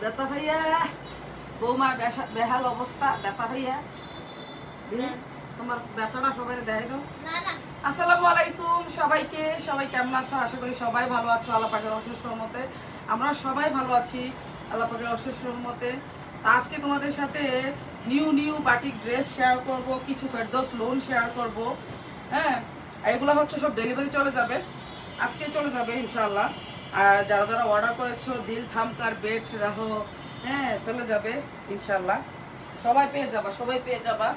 ব্যথা ভাইয়া বৌমার বেহাল অবস্থা। ব্যথা ভাইয়া তোমার ব্যথাটা সবাই দেয় দাও। আসসালামু আলাইকুম সবাইকে। সবাই কেমন আছো? আশা করি সবাই ভালো আছো আল্লাহ পাকের অশেষ রহমতে। আমরা সবাই ভালো আছি আল্লাহ পাকের অশেষ রহমতে। আজকে তোমাদের সাথে নিউ বাটিক ড্রেস শেয়ার করব, কিছু ফেরদৌস লোন শেয়ার করব। হ্যাঁ, এগুলো হচ্ছে সব ডেলিভারি চলে যাবে, আজকে চলে যাবে ইনশাআল্লাহ। আর যারা যারা অর্ডার করেছো দিল থামকার বেট রাহো, হ্যাঁ চলে যাবে ইনশাআল্লাহ। সবাই পেয়ে যাবা, সবাই পেয়ে যাবা,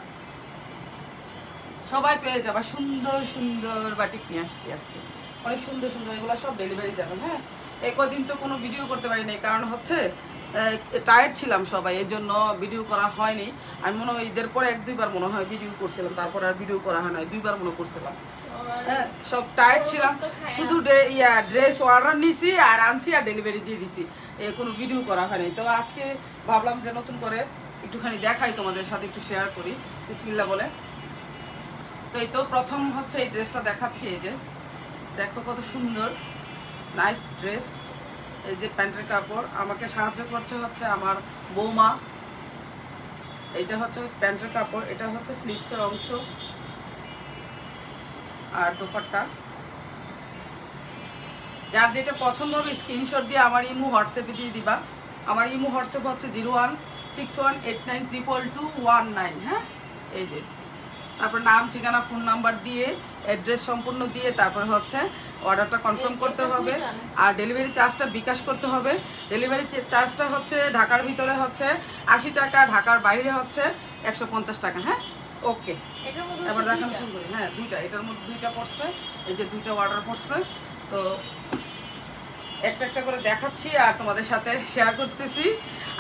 সবাই পেয়ে যাবা। সুন্দর সুন্দর বাটিক নিয়ে আসছি আজকে, অনেক সুন্দর সুন্দর। এগুলো সব ডেলিভারি যাবে। হ্যাঁ, এই কদিন তো কোনো ভিডিও করতে পারিনি, কারণ হচ্ছে টায়ার্ড ছিলাম সবাই, এই জন্য ভিডিও করা হয়নি। আমি মনে হয় ঈদের পরে এক দুইবার মনে হয় ভিডিও করছিলাম, তারপরে আর ভিডিও করা হয় না, দুইবার মনে করছিলাম। হ্যাঁ, সব টায়ার্ড ছিলাম, শুধু ড্রেস অর্ডার নিছি আর আনছি আর ডেলিভারি দিয়ে দিছি, কোনো ভিডিও করা হয়নি। তো আজকে ভাবলাম যে নতুন করে একটুখানি দেখাই, তোমাদের সাথে একটু শেয়ার করি বিসমিল্লাহ বলে। তো এই তো প্রথম হচ্ছে এই ড্রেসটা দেখাচ্ছি। এই যে দেখো কত সুন্দর নাইস ড্রেস। এই যে প্যান্টের কাপড়, আমাকে সাহায্য করছে হচ্ছে আমার বৌমা। এইটা হচ্ছে প্যান্টের কাপড়, এটা হচ্ছে স্লিভসের অংশ আর দোপাট্টা। যার যেটা পছন্দ হবে স্ক্রিনশট দিয়ে আমার ইমো হোয়াটসঅ্যাপে দিয়ে দিবা। আমার ইমো হোয়াটসঅ্যাপ হচ্ছে 0161892219। হ্যাঁ, এই যে তারপর নাম ঠিকানা ফোন নাম্বার দিয়ে অ্যাড্রেস সম্পূর্ণ দিয়ে তারপরে হচ্ছে অর্ডারটা কনফার্ম করতে হবে। আর ডেলিভারি চার্জটা বিকাশ করতে হবে। ডেলিভারি চার্জটা হচ্ছে ঢাকার ভিতরে হচ্ছে 80 টাকা, ঢাকার বাইরে হচ্ছে 150 টাকা। হ্যাঁ, ওকে। এবার দেখানো শুরু করি। হ্যাঁ, দুইটা, এটার মধ্যে দুইটা পড়ছে, এই যে দুইটা অর্ডার পড়ছে। তো একটা একটা করে দেখাচ্ছি আর তোমাদের সাথে শেয়ার করতেছি।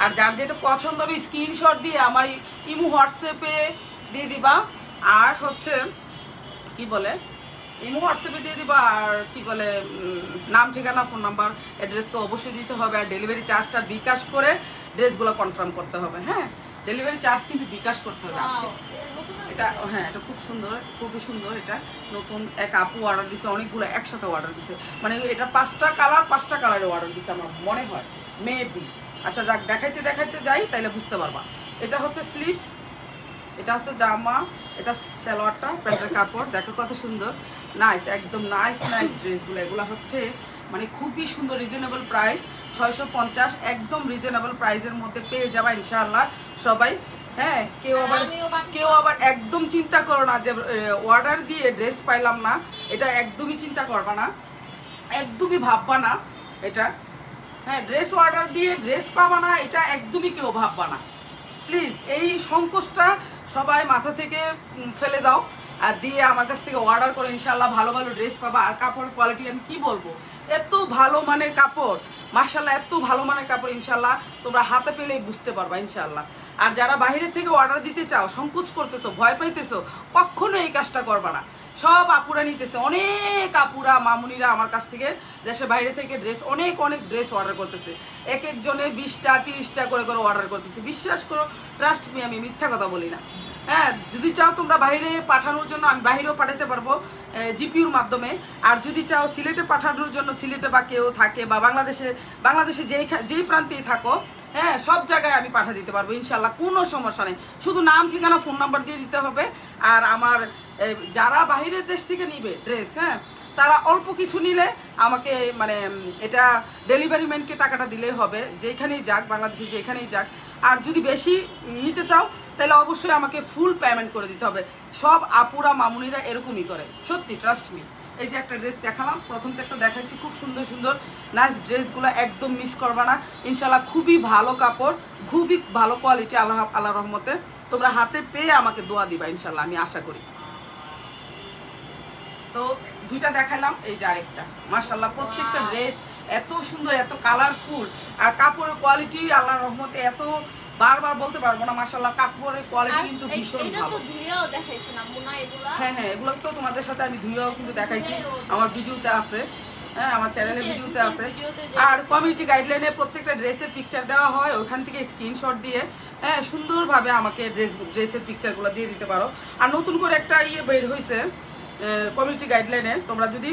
আর যার যেটা পছন্দ হবে স্ক্রিনশট দিয়ে আমার ইমো হোয়াটসঅ্যাপে দিয়ে দিবা। আর হচ্ছে কি বলে, ইমো হোয়াটসঅ্যাপে দিয়ে দিবা। আর কি বলে, নাম ঠিকানা ফোন নাম্বার অ্যাড্রেস তো অবশ্যই দিতে হবে। আর ডেলিভারি চার্জটা বিকাশ করে ড্রেসগুলো কনফার্ম করতে হবে। হ্যাঁ, ডেলিভারি চার্জ কিন্তু বিকাশ করতে হবে আজকে। এটা হ্যাঁ, এটা খুব সুন্দর, খুবই সুন্দর। এটা নতুন এক আপু অর্ডার দিছে, অনেকগুলো একসাথে অর্ডার দিছে, মানে এটা 5টা কালারে অর্ডার দিছে আমার মনে হয়, মেবি। আচ্ছা যাক, দেখাইতে দেখাইতে যাই তাইলে বুঝতে পারবা। এটা হচ্ছে স্লিভস, এটা হচ্ছে জামা, এটা সালোয়ারটা, প্যান্টের কাপড়। দেখো কত সুন্দর, নাইস, একদম নাইস নাইস ড্রেসগুলো। এগুলো হচ্ছে মানে খুবই সুন্দর, রিজনেবল প্রাইস 650, একদম রিজনেবল প্রাইসের মধ্যে পেয়ে যাবা ইনশাআল্লাহ সবাই। হ্যাঁ, কেউ আবার একদম চিন্তা করো না যে অর্ডার দিয়ে ড্রেস পাইলাম না, এটা একদমই চিন্তা করবা না, একদমই ভাববা না এটা। হ্যাঁ, ড্রেস অর্ডার দিয়ে ড্রেস পাবা না, এটা একদমই কেউ ভাববা না প্লিজ। এই সংকোচটা সবাই মাথা থেকে ফেলে দাও আর দিয়ে আমার কাছ থেকে অর্ডার করে ইনশাআল্লাহ ভালো ভালো ড্রেস পাবা। আর কাপড় কোয়ালিটি আমি কি বলবো, এত ভালো মানের কাপড়, মাশাআল্লাহ, এত ভালো মানের কাপড় ইনশাআল্লাহ তোমরা হাতে পেলেই বুঝতে পারবা ইনশাআল্লাহ। আর যারা বাইরে থেকে অর্ডার দিতে চাও, সংকোচ করতেছো, ভয় পাইতেছো, কখনো এই কাজটা করবা না। সব আপুরা নিতেছে, অনেক আপুরা মামুনিরা আমার কাছ থেকে দেশের বাইরে থেকে ড্রেস অনেক ড্রেস অর্ডার করতেছে। এক একজনে 20টা 30টা করে অর্ডার করতেছে। বিশ্বাস করো, ট্রাস্ট মি, আমি মিথ্যা কথা বলি না। হ্যাঁ, যদি চাও তোমরা বাইরে পাঠানোর জন্য আমি বাইরেও পাঠাতে পারবো জিপিউর মাধ্যমে। আর যদি চাও সিলেটে পাঠানোর জন্য, সিলেটে বা কেউ থাকে বা বাংলাদেশে যেই প্রান্তেই থাকো, হ্যাঁ সব জায়গায় আমি পাঠা দিতে পারবো ইনশাআল্লাহ, কোনো সমস্যা নেই। শুধু নাম ঠিকানা ফোন নাম্বার দিয়ে দিতে হবে। আর আমার যারা বাইরের দেশ থেকে নিবে ড্রেস, হ্যাঁ তারা অল্প কিছু নিলে আমাকে মানে এটা ডেলিভারি ম্যানকে টাকাটা দিলেই হবে, যেখানেই যাক, বাংলাদেশে যেখানেই যাক। আর যদি বেশি নিতে চাও তাহলে অবশ্যই আমাকে ফুল পেমেন্ট করে দিতে হবে। সব আপুরা মামুনিরা এরকমই করে, সত্যি, ট্রাস্ট মি। এই যে একটা ড্রেস দেখালাম, প্রথমতে একটা দেখাইছি, খুব সুন্দর সুন্দর নাইস ড্রেসগুলো, একদম মিস করবা না ইনশাআল্লাহ। খুবই ভালো কাপড়, খুবই ভালো কোয়ালিটি, আল্লাহ রহমতে তোমরা হাতে পেয়ে আমাকে দোয়া দিবা ইনশাআল্লাহ, আমি আশা করি। তো দুইটা দেখালাম, এই যে আরেকটা, মাশাআল্লাহ প্রত্যেকটা ড্রেস এত সুন্দর, এত কালারফুল। আর কাপড়ের কোয়ালিটি আল্লাহর রহমতে এত, বারবার বলতে পারবো না, মাশাআল্লাহ কাপড়ের কোয়ালিটি কিন্তু ভীষণ ভালো। হ্যাঁ হ্যাঁ, এগুলো তো তোমাদের সাথে আমি ধুয়েও কিন্তু দেখাইছি, আমার ভিডিওতে আছে। হ্যাঁ, আমার চ্যানেলে ভিডিওতে আছে। আর কমিউনিটি গাইডলাইনে প্রত্যেকটা ড্রেসের পিকচার দেওয়া হয়, ওইখান থেকে স্ক্রিনশট দিয়ে হ্যাঁ সুন্দরভাবে আমাকে ড্রেসের পিকচারগুলো দিয়ে দিতে পারো। আর নতুন করে একটা বের হয়েছে কমিউনিটি গাইডলাইনে, তোমরা যদি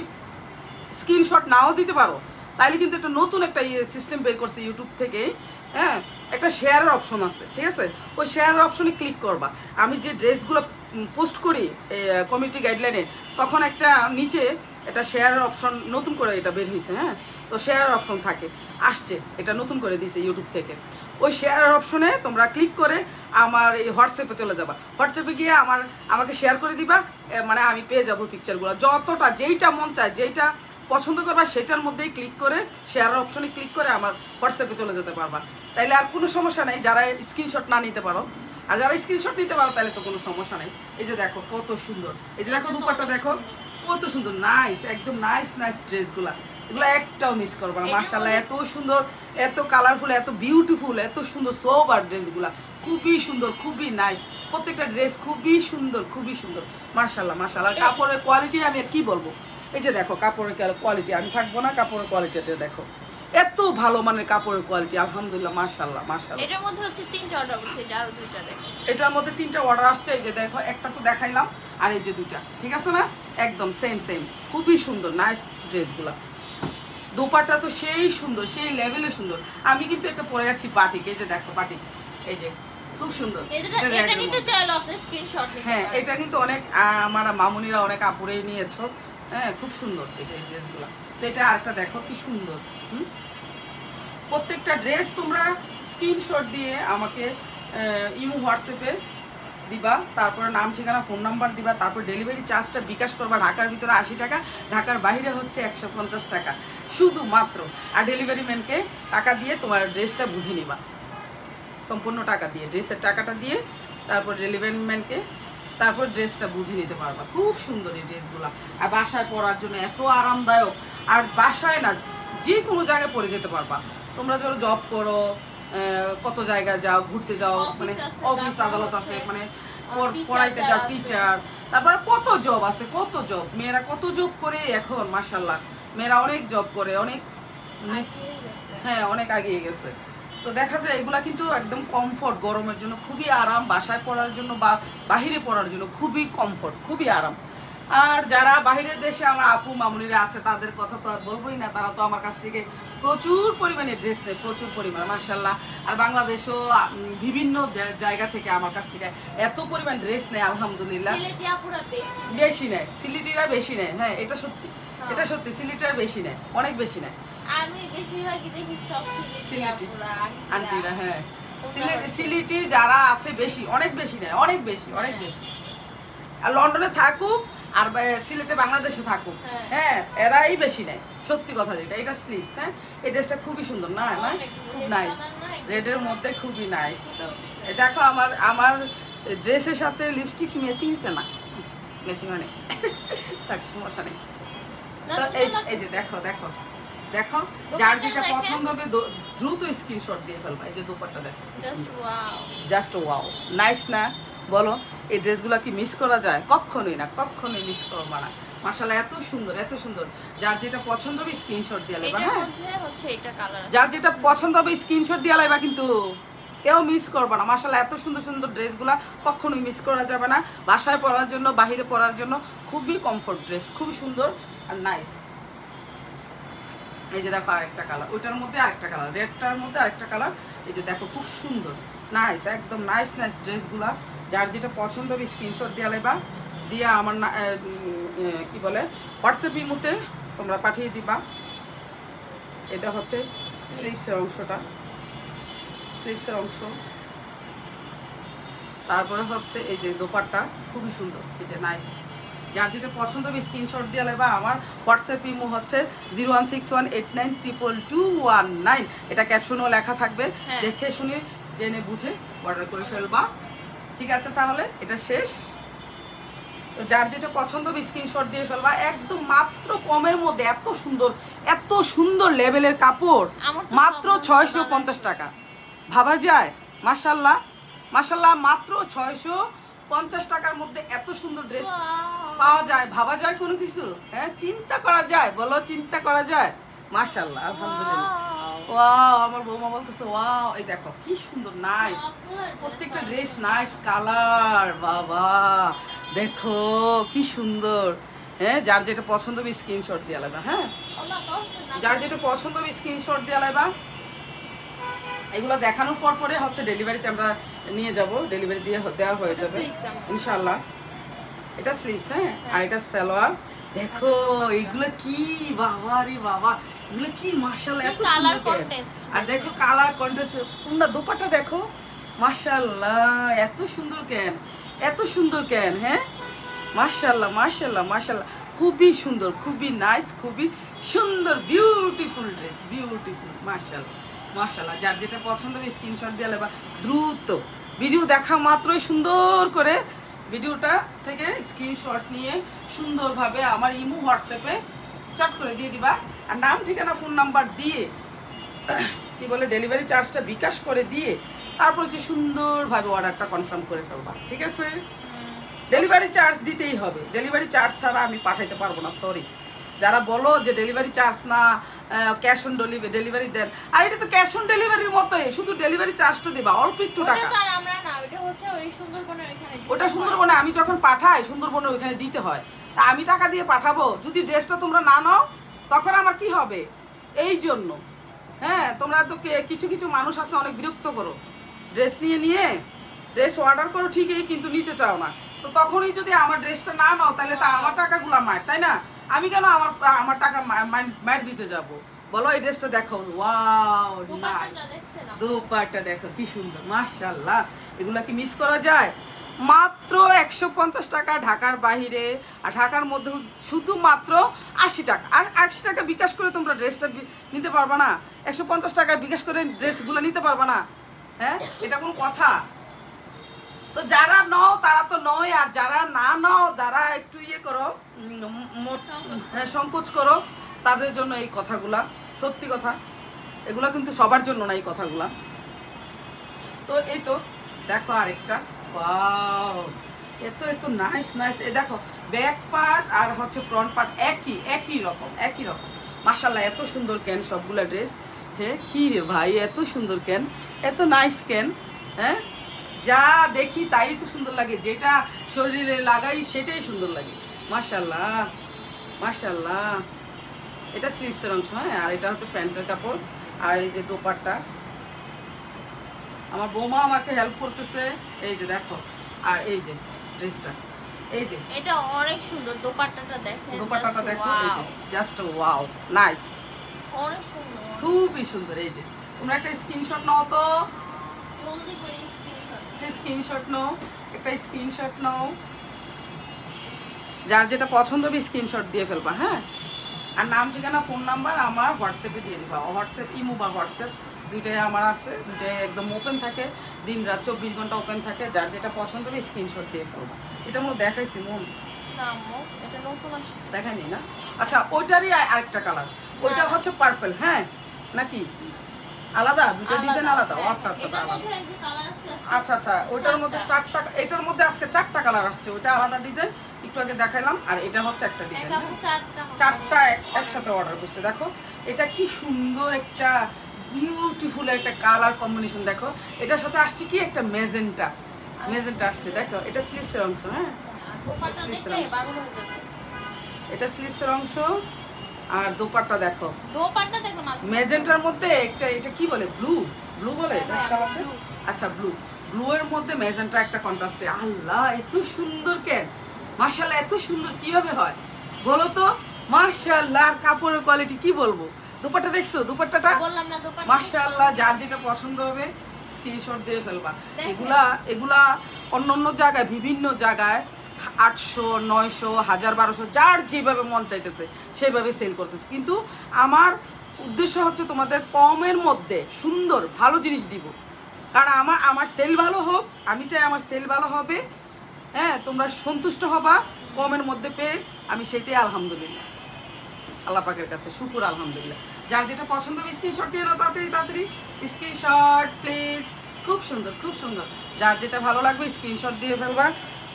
স্ক্রিনশট নাও দিতে পারো তাইলে কিন্তু একটা নতুন একটা সিস্টেম বের করছে ইউটিউব থেকে, হ্যাঁ, একটা শেয়ারের অপশন আছে, ঠিক আছে? ওই শেয়ারের অপশনে ক্লিক করবা। আমি যে ড্রেসগুলো পোস্ট করি কমিউনিটি গাইডলাইনে, তখন একটা নিচে এটা শেয়ারের অপশন নতুন করে এটা বের হয়েছে, হ্যাঁ, তো শেয়ারের অপশন থাকে, আসছে, এটা নতুন করে দিয়েছে ইউটিউব থেকে। ওই শেয়ারের অপশনে তোমরা ক্লিক করে আমার এই হোয়াটসঅ্যাপে চলে যাবা। হোয়াটসঅ্যাপে গিয়ে আমাকে শেয়ার করে দিবা, মানে আমি পেয়ে যাবো পিকচারগুলো, যতটা যেইটা মন চায়, যেইটা পছন্দ করবা সেটার মধ্যেই ক্লিক করে শেয়ারের অপশনে ক্লিক করে আমার হোয়াটসঅ্যাপে চলে যেতে পারবা। তাইলে আর কোনো সমস্যা নেই যারা স্ক্রিনশট না নিতে পারো। আর যারা স্ক্রিনশট নিতে পারো তাহলে তো কোনো সমস্যা নেই। এই যে দেখো কত সুন্দর, এই যে দেখো দুপাট্টা দেখো কত সুন্দর, নাইস, একদম নাইস নাইস ড্রেসগুলা, এগুলো একটাও মিস করবো না। মাশাআল্লাহ, এত সুন্দর, এত কালারফুল, এত বিউটিফুল, এত সুন্দর সোবার ড্রেসগুলা, খুবই সুন্দর, খুবই নাইস, প্রত্যেকটা ড্রেস খুবই সুন্দর, খুবই সুন্দর। মাশাআল্লাহ মাশাআল্লাহ, কাপড়ের কোয়ালিটি আমি আর কি বলবো। এই যে দেখো কাপড়ের কোয়ালিটি, আমি থাকবো না, কাপড়ের কোয়ালিটিটা দেখো, এত ভালো মানের কাপড়ের কোয়ালিটি, আলহামদুলিল্লাহ, মাশাআল্লাহ মাশাআল্লাহ। এটার মধ্যে হচ্ছে 3টা অর্ডার করছে, আরো 2টা দেখো। এটার মধ্যে 3টা অর্ডার আসছে, এই যে দেখো একটা তো দেখাইলাম, আর এই যে 2টা, ঠিক আছে না, একদম সেম সেম, খুবই সুন্দর নাইস ড্রেসগুলা। দোপাট্টা তো সেই সুন্দর, সেই লেভেলে সুন্দর। আমি কিন্তু এটা পরে আছি বাটিক, এই যে দেখো বাটিক, এই যে খুব সুন্দর। এটা নিতে চাইলে আপনি স্ক্রিনশট নিতে পারেন। হ্যাঁ, এটা কিন্তু অনেক আমার মামুনিরা অনেক আপুরেই নিয়েছো, হ্যাঁ, খুব সুন্দর এটা এই ড্রেসগুলো। তো এটা আরেকটা দেখো কি সুন্দর। প্রত্যেকটা ড্রেস তোমরা স্ক্রিনশট দিয়ে আমাকে ইমো হোয়াটসঅ্যাপে দিবা, তারপরে নাম ঠিকানা ফোন নাম্বার দিবা, তারপর ডেলিভারি চার্জটা বিকাশ করবা। ঢাকার ভিতরে 80 টাকা, ঢাকার বাইরে হচ্ছে 150 টাকা শুধুমাত্র। আর ডেলিভারি ম্যানকে টাকা দিয়ে তোমার ড্রেসটা বুঝে নিবা, সম্পূর্ণ টাকা দিয়ে, ড্রেসের টাকাটা দিয়ে তারপর ডেলিভারি ম্যানকে তারপর ড্রেসটা বুঝে নিতে পারবা। খুব সুন্দর এই ড্রেসগুলো, আর বাসায় পরার জন্য এত আরামদায়ক। আর বাসায় না, যে কোনো জায়গায় পরে যেতে পারবা। তোমরা যখন জব করো, কত জায়গায় যাও, ঘুরতে যাও, মানে অফিস আদালত আছে, মানে পড়াইতে যাও, টিচার, তারপরে কত জব আছে, কত জব, মেয়েরা কত জব করে এখন, মাশাআল্লাহ, মেয়েরা অনেক জব করে, অনেক, হ্যাঁ, অনেক এগিয়ে গেছে। তো দেখা যায় এগুলা কিন্তু একদম কমফোর্ট, গরমের জন্য খুবই আরাম, বাসায় পড়ার জন্য বা বাহিরে পড়ার জন্য খুবই কমফোর্ট, খুবই আরাম। আর যারা বাহিরের দেশে আমার আপু মামুনিরা আছে, তাদের কথা তো আর বলবোই না, তারা তো আমার কাছ থেকে প্রচুর পরিমাণে ড্রেস নেয়, প্রচুর পরিমাণে, মাশাআল্লাহ। আর বাংলাদেশও বিভিন্ন জায়গা থেকে আমার কাছ থেকে এত পরিমাণ ড্রেস নেয়, আলহামদুলিল্লাহ। বেশি নেয়, সিলেটিরা বেশি নেয়, হ্যাঁ, এটা সত্যি, এটা সত্যি, সিলেটিরা বেশি নেয়, অনেক বেশি নেয়। আমি বেশিরভাগই দেখি সব সিলেটি আন্টিরা, হ্যাঁ, সিলেটি যারা আছে বেশি, অনেক বেশি নেয়, অনেক বেশি, অনেক বেশি। আর লন্ডনে থাকুক আর সিলেটে বাংলাদেশে থাকুক, হ্যাঁ, এরাই বেশি নেয়, সত্যি কথা যেটা। এটা স্লিভস, হ্যাঁ, এই ড্রেসটা খুবই সুন্দর, না না, খুব নাইস, রেডের মধ্যে খুবই নাইস। দেখো আমার ড্রেসের সাথে লিপস্টিক ম্যাচিং হয়েছে না, ম্যাচিং মানে থাক, সমস্যা নেই। তো এই যে দেখো দেখো দেখো, যার যেটা পছন্দ হবে দ্রুত স্ক্রিনশট দিয়ে ফেলবা। এই যে দোপাট্টা দেখো, জাস্ট ওয়াও, নাইস না, বলো? এই ড্রেসগুলো কি মিস করা যায়? কখনোই না, কখনোই মিস করবা না। মাশাআল্লাহ, এত সুন্দর, এত সুন্দর। যার যেটা পছন্দ হবে স্ক্রিনশট দিয়ে লাইবা, হ্যাঁ, যার যেটা পছন্দ হবে স্ক্রিনশট দিয়ে লাইবা, কিন্তু কেউ মিস করবা না। মাশাআল্লাহ, এত সুন্দর সুন্দর ড্রেসগুলা কখনোই মিস করা যাবে না। বাসায় পরার জন্য, বাহিরে পরার জন্য খুবই কমফোর্ট ড্রেস, খুবই সুন্দর আর নাইস। এই যে দেখো আরেকটা কালার, ওইটার মধ্যে আরেকটা কালার, রেডটার মধ্যে আরেকটা কালার, এই যে দেখো খুব সুন্দর, নাইস, একদম নাইস নাইস ড্রেসগুলা। যার যেটা পছন্দ হবে স্ক্রিনশট দিয়ে লাইবা, দিয়ে আমার কি বলে হোয়াটসঅ্যাপ ইমোতে তোমরা পাঠিয়ে দিবা। এটা হচ্ছে স্লিভসের অংশটা, স্লিভসের অংশ। তারপরে হচ্ছে এই যে দোপাট্টা, খুবই সুন্দর, এই যে নাইস। যার যেটা পছন্দ হবে স্ক্রিনশট দিয়ে লাইবা। আমার হোয়াটসঅ্যাপ ইমো হচ্ছে 0161892219। এটা ক্যাপশনেও লেখা থাকবে, দেখে শুনে জেনে বুঝে অর্ডার করে ফেলবা। ঠিক আছে, তাহলে এটা শেষ। তো যার যেটা পছন্দ হবে স্ক্রিনশট দিয়ে ফেলবা। একদম মাত্র কমের মধ্যে এত সুন্দর, এত সুন্দর লেভেলের কাপড়, মাত্র 650 টাকা। ভাবা যায়? মাশাআল্লাহ মাশাআল্লাহ, মাত্র 650 টাকার মধ্যে এত সুন্দর ড্রেস পাওয়া যায়। ভাবা যায় কোনো কিছু? হ্যাঁ, চিন্তা করা যায়, বলো, চিন্তা করা যায়? মাশাআল্লাহ, আলহামদুলিল্লাহ। ওয়াও, আমার বৌমা বলতেছে ওয়াও, এই দেখো কি সুন্দর, নাইস, প্রত্যেকটা ড্রেস নাইস কালার, বাবা দেখো কি সুন্দর। হ্যাঁ, যার যেটা পছন্দ হবে স্ক্রিনশট দিয়ে আলাদা। হ্যাঁ, যার যেটা পছন্দ হবে স্ক্রিনশট দিয়ে লাইবা। এগুলো দেখানোর পর পরে হচ্ছে ডেলিভারিতে আমরা নিয়ে যাব, ডেলিভারি দিয়ে দেওয়া হয়ে যাবে ইনশাআল্লাহ। এটা স্লিভস, হ্যাঁ, আর এটা সালোয়ার। দেখো এগুলো কি বাবা রে বাবা, এগুলো কি মাশাআল্লাহ এত সুন্দর কেন। আর দেখো কালার কন্ট্রাস্ট, তোমরা দোপাট্টা দেখো মাশাআল্লাহ এত সুন্দর কেন, এত সুন্দর কেন, হ্যাঁ মাশাআল্লাহ মাশাআল্লাহ মাশাআল্লাহ, খুবই সুন্দর, খুবই নাইস, খুবই সুন্দর, বিউটিফুল ড্রেস, বিউটিফুল মাশাআল্লাহ মাশাআল্লাহ। যার যেটা পছন্দ হবে স্ক্রিনশট দিয়ে নেবা দ্রুত। ভিডিও দেখা মাত্রই সুন্দর করে ভিডিওটা থেকে স্ক্রিনশট নিয়ে সুন্দরভাবে আমার ইমো হোয়াটসঅ্যাপে চট করে দিয়ে দিবা। আর নাম ঠিকানা ফোন নাম্বার দিয়ে কি বলে ডেলিভারি চার্জটা বিকাশ করে দিয়ে তারপর হচ্ছে সুন্দরভাবে অর্ডারটা কনফার্ম করে ফেলবা, ঠিক আছে? ডেলিভারি চার্জ দিতেই হবে, ডেলিভারি চার্জ ছাড়া আমি পাঠাইতে পারবো না, সরি। যারা বলো যে ডেলিভারি চার্জ না, ক্যাশ অন ডেলিভারি দেন, আর এটা তো ক্যাশ অন ডেলিভারির মতোই, শুধু ডেলিভারি চার্জটা দিবা অল্প একটু টাকা। ওটা সুন্দরবনে আমি যখন পাঠাই সুন্দরবনে ওইখানে দিতে হয়, তা আমি টাকা দিয়ে পাঠাবো যদি ড্রেসটা তোমরা না নাও, তখন আমার কি হবে? এই জন্য হ্যাঁ, তোমরা তো কিছু কিছু মানুষ আছে অনেক বিরক্ত করো, ড্রেস নিয়ে ড্রেস অর্ডার করো ঠিকই কিন্তু নিতে চাও না, তো তখনই যদি আমার ড্রেসটা না নাও তাহলে তো আমার টাকাগুলো মার, তাই না? আমি কেন আমার টাকা মার দিতে যাব? বলো এই ড্রেসটা দেখো, ওয়াও নাইস, দোপাট্টা দেখো কি সুন্দর মাশাআল্লাহ। এগুলা কি মিস করা যায়? মাত্র 150 টাকা ঢাকার বাইরে, আর ঢাকার মধ্যে শুধুমাত্র 80 টাকা। 80 টাকা বিকাশ করে তোমরা ড্রেসটা নিতে পারবা না? 150 টাকা বিকাশ করে ড্রেসগুলো নিতে পারবা না? হ্যাঁ, এটা কোন কথা? তো যারা নাও তারা তো নয়, আর যারা না নাও, যারা একটু ইয়ে করো, সংকোচ করো, তাদের জন্য এই কথাগুলা সত্যি কথা, এগুলা কিন্তু সবার জন্য না এই কথাগুলা। তো এই তো দেখো আরেকটা, ওয়াও এত এত নাইস নাইস। এই দেখো ব্যাক পার্ট আর হচ্ছে ফ্রন্ট পার্ট একই রকম মাশাআল্লাহ, এত সুন্দর কেন সবগুলা ড্রেস। হ্যাঁ কি রে ভাই, এত সুন্দর কেন, এত নাইস কেন, হ্যাঁ যা দেখি তাই তো সুন্দর লাগে, যেটা শরীরে লাগাই সেটাই সুন্দর লাগে মাশাআল্লাহ মাশাআল্লাহ। এটা স্লিভসের অংশ, হ্যাঁ, আর এটা হচ্ছে প্যান্টের কাপড়। আর এই যে দোপাট্টা, আমার বৌমা আমাকে হেল্প করতেছে, এই যে দেখো। আর এই যে ড্রেসটা, এই যে এটা অনেক সুন্দর, দোপাট্টাটা দেখেন, দোপাট্টাটা দেখো, এই যে জাস্ট ওয়াও নাইস, অনেক সুন্দর, খুবই সুন্দর। এই যে তোমরা একটা স্ক্রিনশট নাও তো, জলদি করে স্ক্রিনশট নাও, একটা স্ক্রিনশট নাও, যার যেটা পছন্দ হবে স্ক্রিনশট দিয়ে ফেলবা, হ্যাঁ। আর নাম ঠিকানা ফোন নাম্বার আমার হোয়াটসঅ্যাপে দিয়ে দিবা, হোয়াটসঅ্যাপ ইমো বা হোয়াটসঅ্যাপ দুইটাই আমার আছে, দুইটাই একদম ওপেন থাকে, দিন রাত 24 ঘন্টা ওপেন থাকে। যার যেটা পছন্দ হবে স্ক্রিনশট দিয়ে ফেলবা। এটা মনে দেখাইছি মন, দেখায়নি না? আচ্ছা ওইটারই আরেকটা কালার, ওইটা হচ্ছে পার্পল, হ্যাঁ নাকি আলাদা? দুটো ডিজাইন আলাদা? আচ্ছা আচ্ছা আচ্ছা আচ্ছা, ওইটার মধ্যে 4টা, এটার মধ্যে আজকে 4টা কালার আসছে, ওইটা আলাদা ডিজাইন একটু আগে দেখাইলাম, আর এটা হচ্ছে একটা ডিজাইন, 4টা একসাথে অর্ডার করছে। দেখো এটা কি সুন্দর একটা বিউটিফুল একটা কালার কম্বিনেশন, দেখো এটার সাথে আসছে কি একটা মেজেন্টা আসছে, দেখো এটা স্লিভসের অংশ, হ্যাঁ এটা স্লিভসের অংশ। আর দোপাট্টা দেখো, মেজেন্টার মধ্যে একটা, এটা কি বলে, ব্লু বলে এটা কালারটা, আচ্ছা ব্লু এর মধ্যে মেজেন্টা একটা কন্ট্রাস্টে। আল্লাহ এত সুন্দর কেন, মাশাআল্লাহ এত সুন্দর কিভাবে হয় বলো তো মাশাআল্লাহ। আর কাপড়ের কোয়ালিটি কি বলবো, দোপাট্টা দেখছো, দোপাট্টাটা মাশাআল্লাহ। যার যেটা পছন্দ হবে স্ক্রিনশট দিয়ে ফেলবা। এগুলা অন্য জায়গায়, বিভিন্ন জায়গায় 800, 900, 1000, 1200 যার যেভাবে মন চাইতেছে সেইভাবে সেল করতেছে, কিন্তু আমার উদ্দেশ্য হচ্ছে তোমাদের কমের মধ্যে সুন্দর ভালো জিনিস দিব, কারণ আমার সেল ভালো হোক, আমি চাই আমার সেল ভালো হবে, হ্যাঁ তোমরা সন্তুষ্ট হবা কমের মধ্যে পেয়ে, আমি সেটাই আলহামদুলিল্লাহ, আল্লাহ পাকের কাছে শুকুর আলহামদুলিল্লাহ। যার যেটা পছন্দ হবে স্ক্রিনশট নিয়ে নাও, তাড়াতাড়ি স্ক্রিনশট প্লিজ, খুব সুন্দর। যার যেটা ভালো লাগবে স্ক্রিনশট দিয়ে ফেলবা,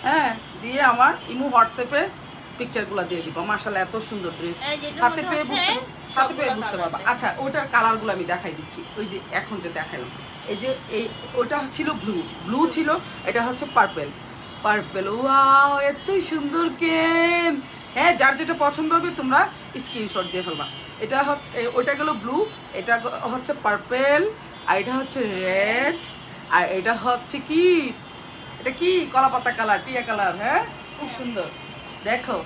হ্যাঁ দিয়ে আমার ইমো হোয়াটসঅ্যাপে পিকচারগুলো দিয়ে দিবা। মাশাআল্লাহ এত সুন্দর ড্রেস, হাতে পেয়ে বুঝতে পারবা। আচ্ছা ওটার কালারগুলো আমি দেখাই দিচ্ছি, ওই যে এখন যে দেখালাম, এই যে ওটা ছিল ব্লু ছিল, এটা হচ্ছে পার্পল, ওয়াও এত সুন্দর কেন, হ্যাঁ যার যেটা পছন্দ হবে তোমরা স্ক্রিনশট দিয়ে ফেলবা। এটা হচ্ছে ওইটা গেল ব্লু, এটা হচ্ছে পার্পেল, আর এটা হচ্ছে রেড, আর এটা হচ্ছে কি, এটা কি কলা পাতা কালার, টিয়া কালার। হ্যাঁ, খুব সুন্দর। দেখো,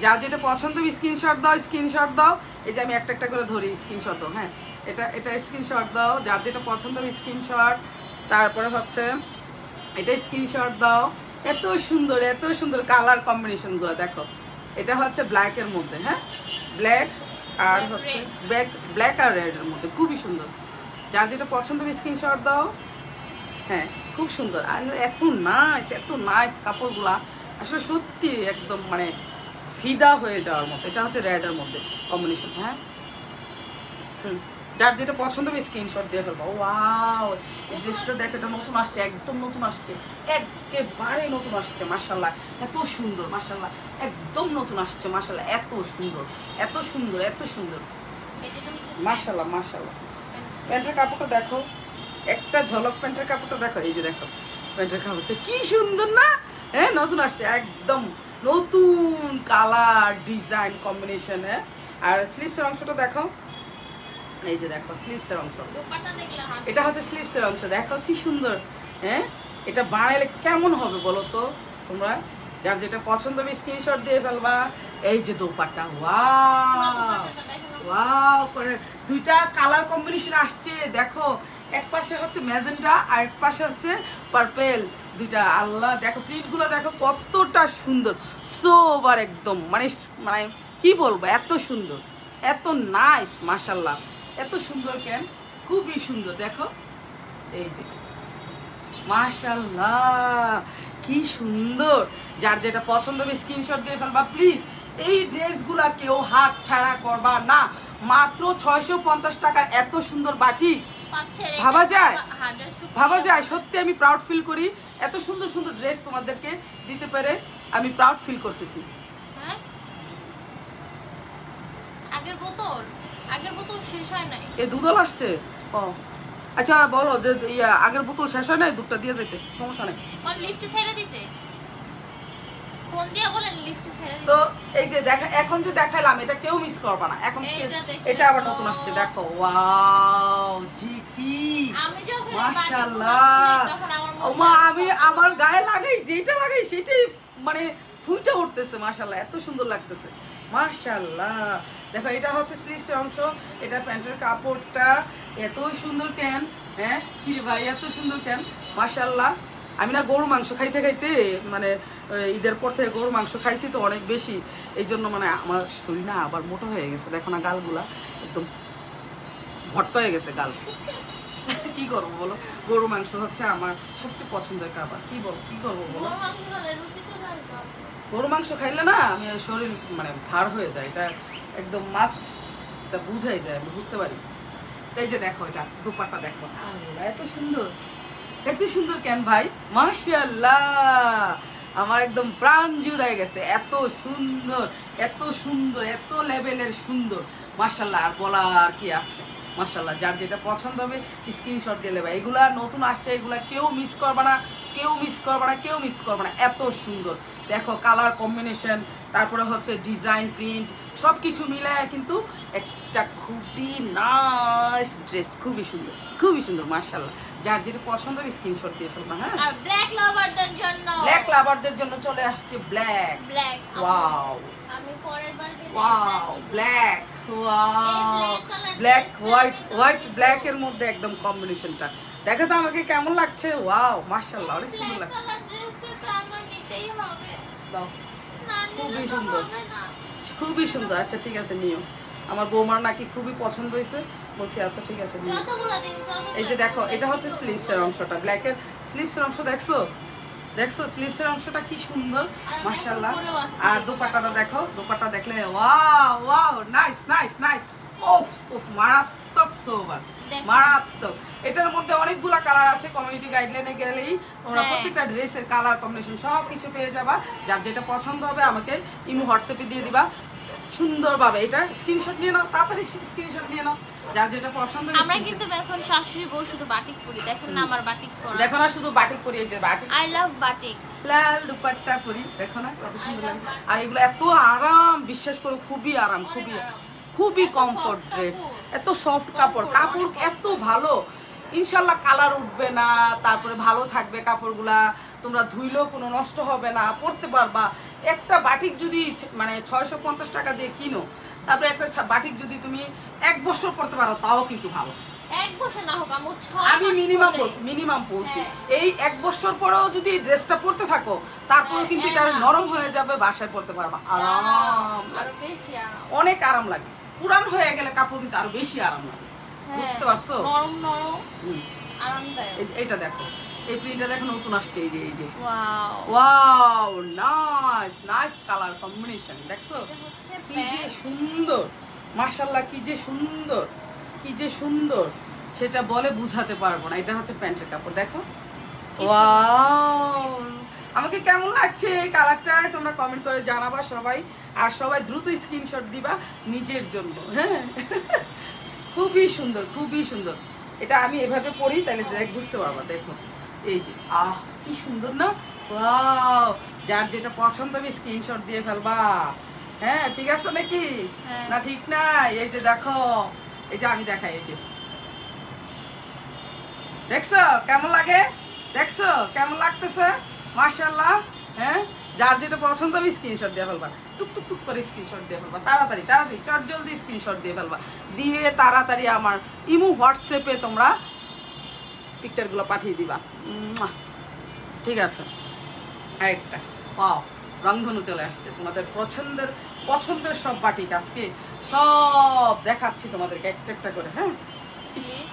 যার যেটা পছন্দ স্ক্রিনশট দাও, স্ক্রিনশট দাও। এই যে আমি একটা একটা করে ধরি, স্ক্রিনশট দাও। হ্যাঁ, এটা স্ক্রিনশট দাও, যার যেটা পছন্দ স্ক্রিনশট। তারপরে হচ্ছে এটা স্ক্রিনশট দাও। এত সুন্দর কালার কম্বিনেশনগুলো দেখো। এটা হচ্ছে ব্ল্যাকের মধ্যে, হ্যাঁ, ব্ল্যাক আর হচ্ছে ব্ল্যাক আর রেডের মধ্যে, খুবই সুন্দর। যার যেটা পছন্দ স্ক্রিনশট দাও। হ্যাঁ, খুব সুন্দর। আর এত নাইস কাপড়গুলা, আসলে সত্যি একদম মানে ফিদা হয়ে যাওয়ার মতো। এটা হচ্ছে রেডের মধ্যে কম্বিনেশন। হ্যাঁ, যার যেটা পছন্দ হবে স্ক্রিনশট দিয়ে ফেলবো। ওয়াও, এই ড্রেসটা দেখো, এটা নতুন আসছে, একদম নতুন আসছে, একেবারে নতুন আসছে। মাশাআল্লাহ, এত সুন্দর, মাশাআল্লাহ, একদম নতুন আসছে। মাশাআল্লাহ, এত সুন্দর মাশাআল্লাহ। প্যান্টের কাপড়টা দেখো, একটা ঝলক প্যান্টের কাপড়টা দেখো। এই যে দেখো প্যান্টের কাপড়টা কি সুন্দর না? হ্যাঁ, নতুন আসছে, একদম নতুন কালার ডিজাইন কম্বিনেশনে। আর স্লিভসের অংশটা দেখো, এই যে দেখো স্লিভসের অংশ, এটা হচ্ছে স্লিভসের অংশ। দেখো কি সুন্দর। হ্যাঁ, এটা বানাইলে কেমন হবে বলো তো তোমরা? যার যেটা পছন্দ হবে স্ক্রিনশট দিয়ে ফেলবা। এই যে দোপাট্টা, ওয়াও করে দুইটা কালার কম্বিনেশন আসছে। দেখো, এক পাশে হচ্ছে ম্যাজেন্টা আর এক পাশে হচ্ছে পার্পেল, দুইটা। আল্লাহ, দেখো প্রিন্টগুলো দেখো কতটা সুন্দর, সোবার একদম মানে মানে কি বলবো, এত সুন্দর, এত নাইস। মাশাআল্লাহ, এত সুন্দর কেন, খুবই সুন্দর। দেখো, এই যে মাশাআল্লাহ, কি সুন্দর। যার যেটা পছন্দ হবে স্ক্রিনশট দিয়ে ফেলবা প্লিজ। এই ড্রেসগুলা কেউ হাত ছাড়া করবা না। মাত্র 650 টাকার এত সুন্দর বাটিক ভাবা যায়। সত্যি আমি প্রাউড ফিল করি, এত সুন্দর ড্রেস তোমাদেরকে দিতে পেরে আমি প্রাউড ফিল করতেছি। আগের বোতল শেষ হয় নাই, এই দুধল আসছে। ও আচ্ছা, বলো যে আগের বোতল শেষ হয় নাই, দুধটা দিয়ে যেতে সমস্যা নেই। আর লিফটে ছেড়ে দিতে ফোন দিয়া বলেন, লিফটে ছেড়ে দিতে। তো এই যে দেখা, এখন যে দেখাইলাম, এটা কেউ মিস করবে না। এখন এটা আবার নতুন আসছে, দেখো। ওয়াও, জি কি মাশাআল্লাহ। ওমা, আমি আমার গায়ে লাগাই, যেটা লাগাই সেটাই মানে ফুইটা উঠতেছে। মাশাআল্লাহ, এত সুন্দর লাগতেছে। মাশাআল্লাহ, দেখো এটা হচ্ছে স্লিভসের অংশ, এটা প্যান্টের কাপড়টা এত সুন্দর কেন। হ্যাঁ, কি ভাই, এত সুন্দর কেন? মাশাআল্লাহ। আমি না গরু মাংস খাইতে মানে ঈদের পর থেকে গরু মাংস খাইছি তো অনেক বেশি, এই জন্য মানে আমার শরীর না আবার মোটা হয়ে গেছে। দেখো না, গালগুলা একদম ভটকা হয়ে গেছে গাল। কি করবো বলো, গরু মাংস হচ্ছে আমার সবচেয়ে পছন্দের খাবার। কি করবো বলো, গরু মাংস খাইলে না আমি শরীর মানে ভার হয়ে যায়, এটা একদম মাস্ট, এটা বুঝাই যায়, আমি বুঝতে পারি। এই যে দেখো, এটা দুপাট্টা দেখো, এত সুন্দর কেন ভাই? মাশাআল্লাহ, আমার একদম প্রাণ জুড়াই গেছে। এত সুন্দর, এত লেভেলের সুন্দর। মাশাআল্লাহ, আর বলার কি আছে। মাশাআল্লাহ, যার যেটা পছন্দ হবে স্ক্রিনশট দিয়ে নেবে। এগুলা নতুন আসছে, এগুলা কেউ মিস করবে না, এত সুন্দর। দেখো কালার কম্বিনেশন, তারপরে হচ্ছে ডিজাইন, প্রিন্ট, সব কিছু মিলায় কিন্তু একটা খুবই নাইস ড্রেস, খুবই সুন্দর। মাশাআল্লাহ, যার যেটা পছন্দ হবে স্ক্রিনশট দিয়ে ফেলবা। হ্যাঁ, আর ব্ল্যাক লাভারদের জন্য চলে আসছে ব্ল্যাক। ওয়াও, আমি পরের বার ব্ল্যাক, ব্ল্যাক হোয়াইট ব্ল্যাক এর মধ্যে একদম কম্বিনেশনটা দেখো তো আমাকে কেমন লাগছে। ওয়াও, মাশাআল্লাহ, অনেক সুন্দর লাগছে। দাও, খুবই সুন্দর। আচ্ছা ঠিক আছে, নিও। আমার বৌমার নাকি খুবই পছন্দ হয়েছে, বলছি আচ্ছা ঠিক আছে নিও। এই যে দেখো, এটা হচ্ছে স্লিভসের অংশটা, ব্ল্যাকের স্লিভসের অংশ। দেখছো স্লিভসের অংশটা কি সুন্দর, মাশাআল্লাহ। আর দোপাট্টাটা দেখো, দোপাট্টা দেখলে ওয়াও, নাইস। ওফ, মারাত্মক সোবার, মারাত্মক। এটার মধ্যে অনেকগুলা কালার আছে, কমিউনিটি গাইডলাইনে গেলেই তোমরা প্রত্যেকটা ড্রেসের কালার কম্বিনেশন সব কিছু পেয়ে যাবা। যার যেটা পছন্দ হবে আমাকে ইমো হোয়াটসঅ্যাপে দিয়ে দিবা সুন্দরভাবে। এটা স্ক্রিনশট নিয়ে নাও, তাড়াতাড়ি স্ক্রিনশট নিয়ে নাও, যার যেটা পছন্দ হবে। আমরা কিন্তু এখন শাশুড়ি বউ শুধু বাটিক পরি, দেখেন না আমার বাটিক পরা, দেখো না শুধু বাটিক পরি। এই যে বাটিক, আই লাভ বাটিক, লাল দুপাট্টা পরি, দেখো না কত সুন্দর লাগে। আর এগুলো এত আরাম, বিশ্বাস করো, খুবই আরাম। খুবই কমফোর্ট ড্রেস, এত সফট কাপড়, কাপড় এত ভালো, ইনশাল্লাহ কালার উঠবে না, তারপরে ভালো থাকবে কাপড়গুলা, তোমরা ধুইলেও কোনো নষ্ট হবে না, পরতে পারবা। একটা বাটিক যদি মানে 650 টাকা দিয়ে কিনো, তারপরে একটা বাটিক যদি তুমি 1 বছর পরতে পারো তাও কিন্তু ভালো। 1 বছর না হোক আমি মিনিমাম বলছি এই 1 বছর পরেও যদি ড্রেসটা পরতে থাকো তারপরেও কিন্তু এটা নরম হয়ে যাবে, বাসায় পরতে পারবা, আরাম, আরো বেশি আরাম, অনেক আরাম লাগে। পুরান হয়ে গেলে কাপড় কিন্তু আরো বেশি আরাম লাগে, বুঝতে পারছো? নরম নরম আরামদায়ক। এইটা দেখো, এই প্রিন্টটা দেখো নতুন আসছে, এই যে wow wow, nice colour combination, দেখছো কি যে প্যান্ট। সুন্দর, মাশাআল্লাহ কি যে সুন্দর সেটা বলে বুঝাতে পারবো না। এটা হচ্ছে প্যান্টের কাপড়, দেখো ওয়াও, আমাকে কেমন লাগছে এই কালারটায় তোমরা কমেন্ট করে জানাবা সবাই, আর সবাই দ্রুত স্ক্রিনশট দিবা নিজের জন্য, হ্যাঁ। খুবই সুন্দর, এটা আমি এভাবে পরি তাহলে বুঝতে পারবা, দেখো এই যে কি সুন্দর না, ওয়াও, যার যেটা পছন্দ হবে স্ক্রিনশট দিয়ে ফেলবা, হ্যাঁ ঠিক আছে নাকি না ঠিক নাই? এই যে দেখো, এই যে আমি দেখাই, এই যে দেখছো কেমন লাগে, দেখছো কেমন লাগতেছে, মাশাআল্লাহ, হ্যাঁ। যার যেটা পছন্দ হবে স্ক্রিনশট দিয়ে ফেলবা, টুক করে স্ক্রিনশট দিয়ে ফেলবা, তাড়াতাড়ি চট জলদি স্ক্রিনশট দিয়ে ফেলবা, দিয়ে তাড়াতাড়ি আমার ইমো হোয়াটসঅ্যাপে তোমরা পিকচারগুলো পাঠিয়ে দিবা, ঠিক আছে? একটা পাও রংধনু চলে আসছে, তোমাদের পছন্দের সব বাটিক আজকে সব দেখাচ্ছি তোমাদেরকে একটা করে, হ্যাঁ।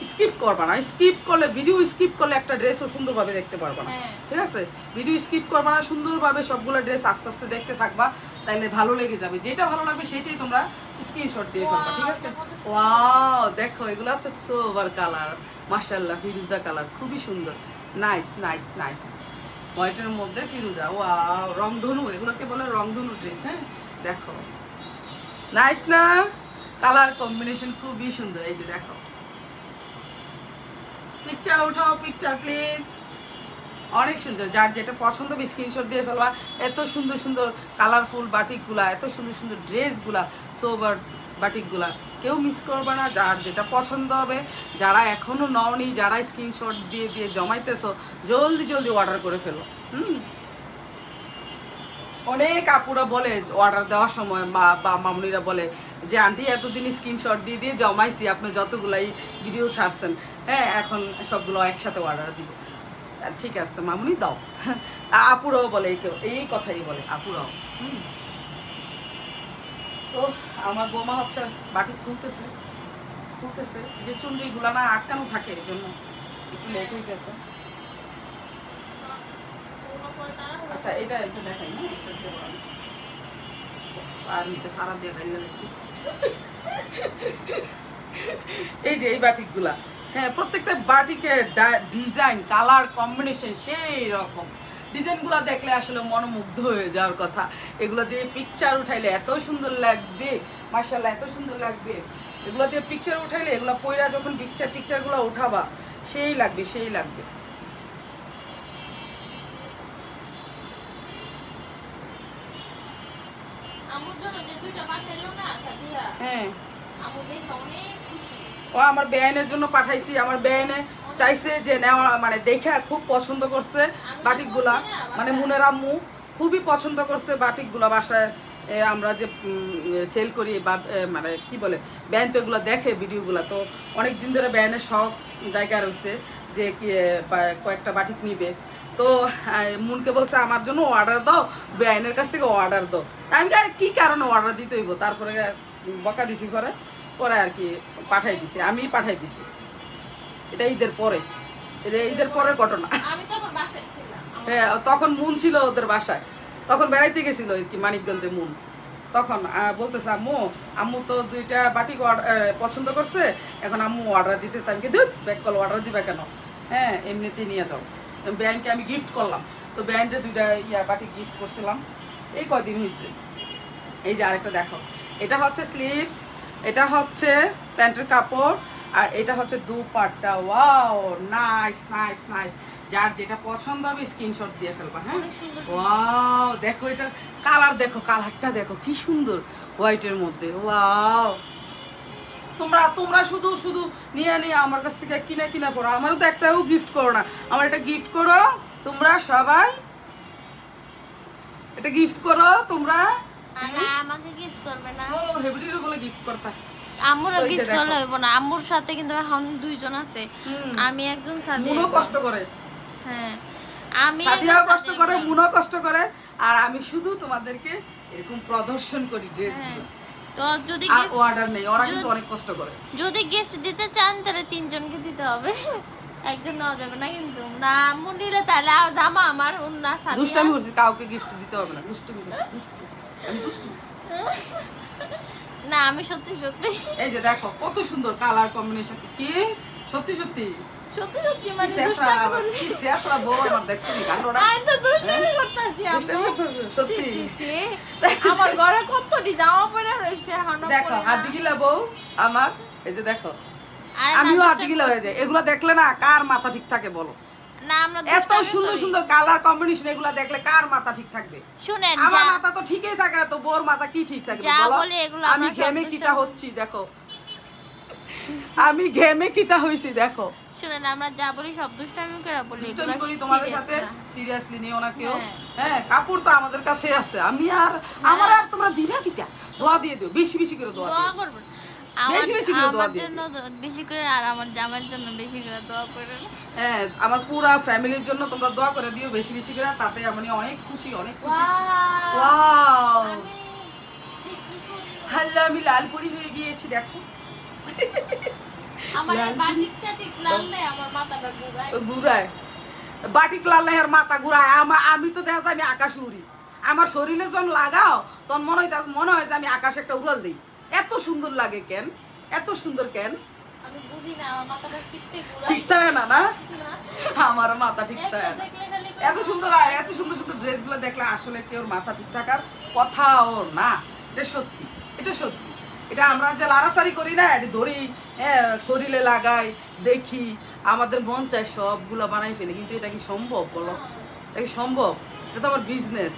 স্কিপ করবা না, ভিডিও স্কিপ করলে একটা ড্রেসও সুন্দরভাবে দেখতে পারবা না, ঠিক আছে? ভিডিও স্কিপ করবা না, সুন্দরভাবে সবগুলো ড্রেস আস্তে আস্তে দেখতে থাকবা, তাইলে ভালো লেগে যাবে, যেটা ভালো লাগবে সেটাই তোমরা স্ক্রিনশট দিয়ে ফেলবা, ঠিক আছে? ওয়াও, দেখো এগুলো হচ্ছে সোবার কালার, মাশাআল্লাহ, ফিরোজা কালার, খুবই সুন্দর, নাইস, হোয়াইটের মধ্যে ফিরোজা, ওয়াও, রংধনু, এগুলোকে বলে রংধনু ড্রেস, হ্যাঁ। দেখো নাইস না, কালার কম্বিনেশন খুবই সুন্দর, এই যে দেখো, পিকচার উঠাও, পিকচার প্লিজ, অনেক সুন্দর, যার যেটা পছন্দ হবে স্ক্রিনশট দিয়ে ফেলবা। এত সুন্দর কালারফুল বাটিকগুলা, এত সুন্দর ড্রেসগুলা, সোবার বাটিকগুলা কেউ মিস করবে না, যার যেটা পছন্দ হবে, যারা এখনো নওনি, যারা স্ক্রিনশট দিয়ে জমাইতেছো, জলদি অর্ডার করে ফেলো, অনেক আপুরা বলে অর্ডার দেওয়ার সময়, বা মামুনিরা বলে যে আন্টি এতদিন স্ক্রিনশট দিয়ে জমাইছি, আপনি যতগুলাই ভিডিও ছাড়ছেন, হ্যাঁ এখন সবগুলো একসাথে অর্ডার দিব, ঠিক আছে মামুনি দাও। আপুরাও বলে, কেউ এই কথাই বলে আপুরাও। তো আমার বৌমা হচ্ছে বাটি খুলতেছে, যে চুনরিগুলা না আটকানো থাকে, এর জন্য একটু লেট হইতেছে। আচ্ছা এটা একটু দেখাই না, আর নিতে ফাড়া দিয়ে গাইলা লাগছি। এই যে এই বাটিকগুলা, হ্যাঁ, প্রত্যেকটা বাটিকের ডিজাইন, কালার কম্বিনেশন সেই রকম, ডিজাইনগুলো দেখলে আসলে মনোমুগ্ধ হয়ে যাওয়ার কথা। এগুলো দিয়ে পিকচার উঠাইলে এত সুন্দর লাগবে, মাশাআল্লাহ, এত সুন্দর লাগবে। এগুলো দিয়ে পিকচার উঠাইলে, এগুলো পয়রা যখন পিকচারগুলো উঠাবা, সেই লাগবে। হ্যাঁ, ও আমার বেআইনের জন্য পাঠাইছি, আমার বেআইনে চাইছে যে নেওয়া, মানে দেখা খুব পছন্দ করছে বাটিকগুলা, মানে মুনের আম্মু খুবই পছন্দ করছে বাটিকগুলা। বাসায় আমরা যে সেল করি, বা মানে কি বলে, বেআইন তো এগুলো দেখে ভিডিওগুলো, তো অনেক দিন ধরে বেআইনের শখ জায়গা রয়েছে যে কি কয়েকটা বাটিক নিবে। তো মুনকে বলছে আমার জন্য অর্ডার দাও, বেআইনের কাছ থেকে অর্ডার দাও। আমি কি কারণে অর্ডার দিতে হইব, তারপরে বকা দিছি, পরে আর কি আমি পাঠাই দিছি। এটা ঈদের পরের ঘটনা। হ্যাঁ, তখন মুন ছিল ওদের বাসায়, তখন বেড়াইতে গেছিল কি মানিকগঞ্জে মুন, তখন বলতেছে আম্মু তো 2টা বাটিক পছন্দ করছে, এখন আম্মু অর্ডার দিতেছে। আমি কি ব্যাক কল অর্ডার দিবা কেন, হ্যাঁ এমনিতেই নিয়ে যাও। ব্যাংকে আমি গিফট করলাম, তো ব্যান্ডে 2টা বাটিক গিফট করছিলাম, এই কয়দিন হয়েছে। এই যে আরেকটা দেখো, এটা হচ্ছে স্লিভস, এটা হচ্ছে প্যান্টের কাপড়, আর এটা হচ্ছে দুপাট্টা। ওয়াও, নাইস, যার যেটা পছন্দ হবে স্ক্রিনশট দিয়ে ফেলবা, হ্যাঁ। ওয়াও, দেখো এটার কালার, কালারটা দেখো কি সুন্দর, হোয়াইটের মধ্যে। ওয়াও, তোমরা তোমরা শুধু শুধু নিয়ে নিয়ে আমার কাছ থেকে কিনে কিনে পড়ো, আমারও তো একটাও গিফট করো না, আমার এটা গিফট করো তোমরা সবাই, এটা গিফট করো তোমরা। না আমাকে গিফট করবে না, ও হেবড়িরও বলে গিফট করতা, আম্মুর গিফট করলে হইব না, আম্মুর সাথে কিন্তু এখন দুইজন আছে, আমি একজন সাদিয়া মুনো কষ্ট করে, হ্যাঁ আমি সাদিয়াও কষ্ট করে, মুনো কষ্ট করে, আর আমি শুধু তোমাদেরকে এরকম প্রদর্শন করি ড্রেসগুলো। তো যদি আর অর্ডার নেই, ওরা কিন্তু অনেক কষ্ট করে। যদি গিফট দিতে চান তাহলে তিনজনকে দিতে হবে, একজন নেওয়া যাবে না কিন্তু। না আম্মু নিলে তাহলে জামা আমার উন্না সাদিয়া দুষ্টামি করছি, কাউকে গিফট দিতে হবে না, দুষ্টুমি করছি, দুষ্টু আমি দুষ্টু। না আমি সত্যি সত্যি, এই যে দেখো কত সুন্দর কালার কম্বিনেশন, কি সত্যি সত্যি সত্যি সত্যি মানে শেষরা দুষ্টামি আবার করছি। কি শেষরা বউ আমার দেখছো নি কান্ডটা, আমি তো দুষ্টামি করতেছি দুষ্টামি করতেছো, সত্যি। সি, সি, সি। আমার ঘরে কতটি জামা পরে রইছে এখনো দেখো পরে না। হাত দিগিলা বউ আমার, এই যে দেখো আরে না, আমিও হাত দুষ্টামি দিগিলা হয়ে করছি। যায়, এগুলা দেখলে না কার মাথা ঠিক থাকে বলো? না আমরা এত দুষ্টামি সুন্দর করি। সুন্দর কালার কম্বিনেশন, এগুলা দেখলে কার মাথা ঠিক থাকবে? শুনেন আমার যা- মাথা তো ঠিকই থাকে না, তো বোর মাথা কি ঠিক থাকবে যা বলো? বলি এগুলো আমি আমরা ঘেমে সব কিটা হচ্ছি দেখো, আমি ঘেমে কিটা হইছি দেখো। শুনেন আমরা যা বলি সব দুষ্টামি করে বলি, দুষ্টামি এগুলো করি তোমাদের serious সাথে, না। সিরিয়াসলি নিও না কেউ। হ্যাঁ। হ্যাঁ কাপড় তো আমাদের কাছে আছে, আমি আর আমার আর তোমরা দিবা কিটা, দোয়া দিয়ে দিও, বেশি বেশি করে দোয়া দোয়া দিও। করবেন আমার বেশি বেশি করে দোয়া আমার দিয়ে জন্য বেশি করে, আর আমার জামার জন্য বেশি করে দোয়া করেন। হ্যাঁ আমার পুরা ফ্যামিলির জন্য তোমরা দোয়া করে দিও বেশি বেশি করে, তাতে আমি অনেক খুশি, অনেক খুশি। Wow! ওয়াও আমি যে কি করি, হাল্লা আমি লালপুরি হয়ে গিয়েছি দেখো, আমার এই লাল বাটিকটা ঠিক লাললে আমার মাথাটা ঘুরায়। ঘুরায় বাটিক লালের মাথা ঘুরায়, আমি তো দেখা যায় আমি আকাশ উড়ি, আমার শরীরে যখন লাগাও তখন মনে হয় যে আমি আকাশে একটা উড়াল দিই, এত সুন্দর লাগে কেন, এত সুন্দর কেন, আমি বুঝি না আমার মাথাটা কিত্তে ঘুরায়। ঠিক থাকে না না? না, আমার মাথা ঠিক একটা থাকে না। দেখলে খালি এত সুন্দর আর এত সুন্দর সুন্দর ড্রেসগুলো দেখলে আসলে কেউ মাথা ঠিক থাকার কথাও না, এটা সত্যি, এটা সত্যি। এটা আমরা যে লাড়াসাড়ি করি না, এটা ধরি, হ্যাঁ শরীরে লাগাই, দেখি, আমাদের মন চায় সবগুলো বানাই ফেলি, কিন্তু এটা কি সম্ভব বলো? এটা কি সম্ভব? এটা তো আমার বিজনেস,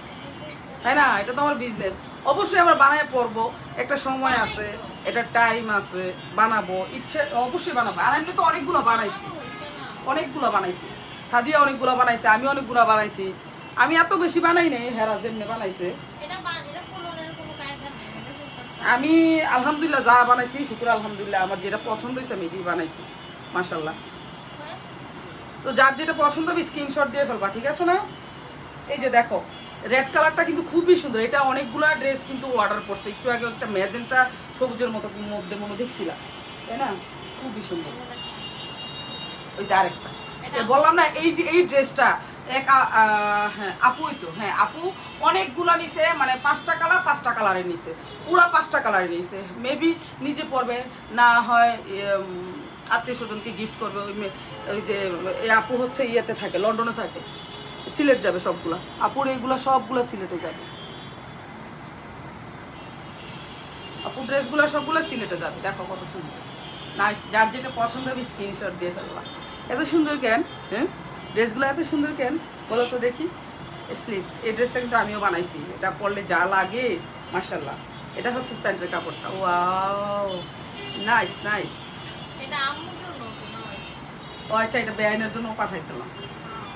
তাই না? এটা তো আমার বিজনেস, অবশ্যই আমরা বানায় পড়বো, একটা সময় আছে, এটা টাইম আছে, বানাবো, ইচ্ছে অবশ্যই বানাবো। আর আমি তো অনেকগুলো বানাইছি, হইছে না। অনেকগুলো বানাইছি, সাদিয়া অনেকগুলো বানাইছে, আমি অনেকগুলো বানাইছি, আমি এত বেশি বানাই নাই, হেরা যেমনি বানাইছে। এটা কোলনের কোনো কায়দা নেই, এটা করতে আমি আলহামদুলিল্লাহ যা বানাইছি শুকুর আলহামদুলিল্লাহ, আমার যেটা পছন্দ হয়েছে আমি এটাই বানাইছি মাশাল্লাহ। হয়। তো যার যেটা পছন্দ হবে স্ক্রিনশট দিয়ে ফেলবা, ঠিক আছে না? এই যে দেখো রেড কালারটা কিন্তু খুবই সুন্দর, এটা অনেকগুলো ড্রেস কিন্তু অর্ডার করছে, একটু আগে একটা ম্যাজেন্টা সবুজের মতো মধ্যে মনে দেখছিলাম, তাই না? খুবই সুন্দর। ওই যে আরেকটা বললাম না, এই যে এই ড্রেসটা এক হ্যাঁ আপুই তো, হ্যাঁ আপু অনেকগুলা নিছে, মানে 5টা কালার 5টা কালারে নিছে, পুরা 5টা কালারে নিছে, মেবি নিজে পরবে, না হয় আত্মীয় স্বজনকে গিফট করবে। ওই যে এই আপু হচ্ছে ইয়েতে থাকে, লন্ডনে থাকে, সিলেট যাবে সবগুলা, আপুর এইগুলা সবগুলা সিলেটে যাবে, আপু ড্রেসগুলো সবগুলো সিলেটে যাবে। দেখো কত সুন্দর, নাইস, যার যেটা পছন্দ হবে স্ক্রিনশট দিয়ে ফেলবা। এত সুন্দর কেন, হ্যাঁ ড্রেসগুলো এত সুন্দর কেন বলো তো দেখি? স্লিভস, এই ড্রেসটা কিন্তু আমিও বানাইছি, এটা পরলে যা লাগে মাশাল্লাহ। এটা হচ্ছে প্যান্টের কাপড়টা, ওয়াও নাইস নাইস। এটা আম্মুর জন্য তো নয়। ও আচ্ছা, এটা বেআইনের জন্য পাঠাইছিলাম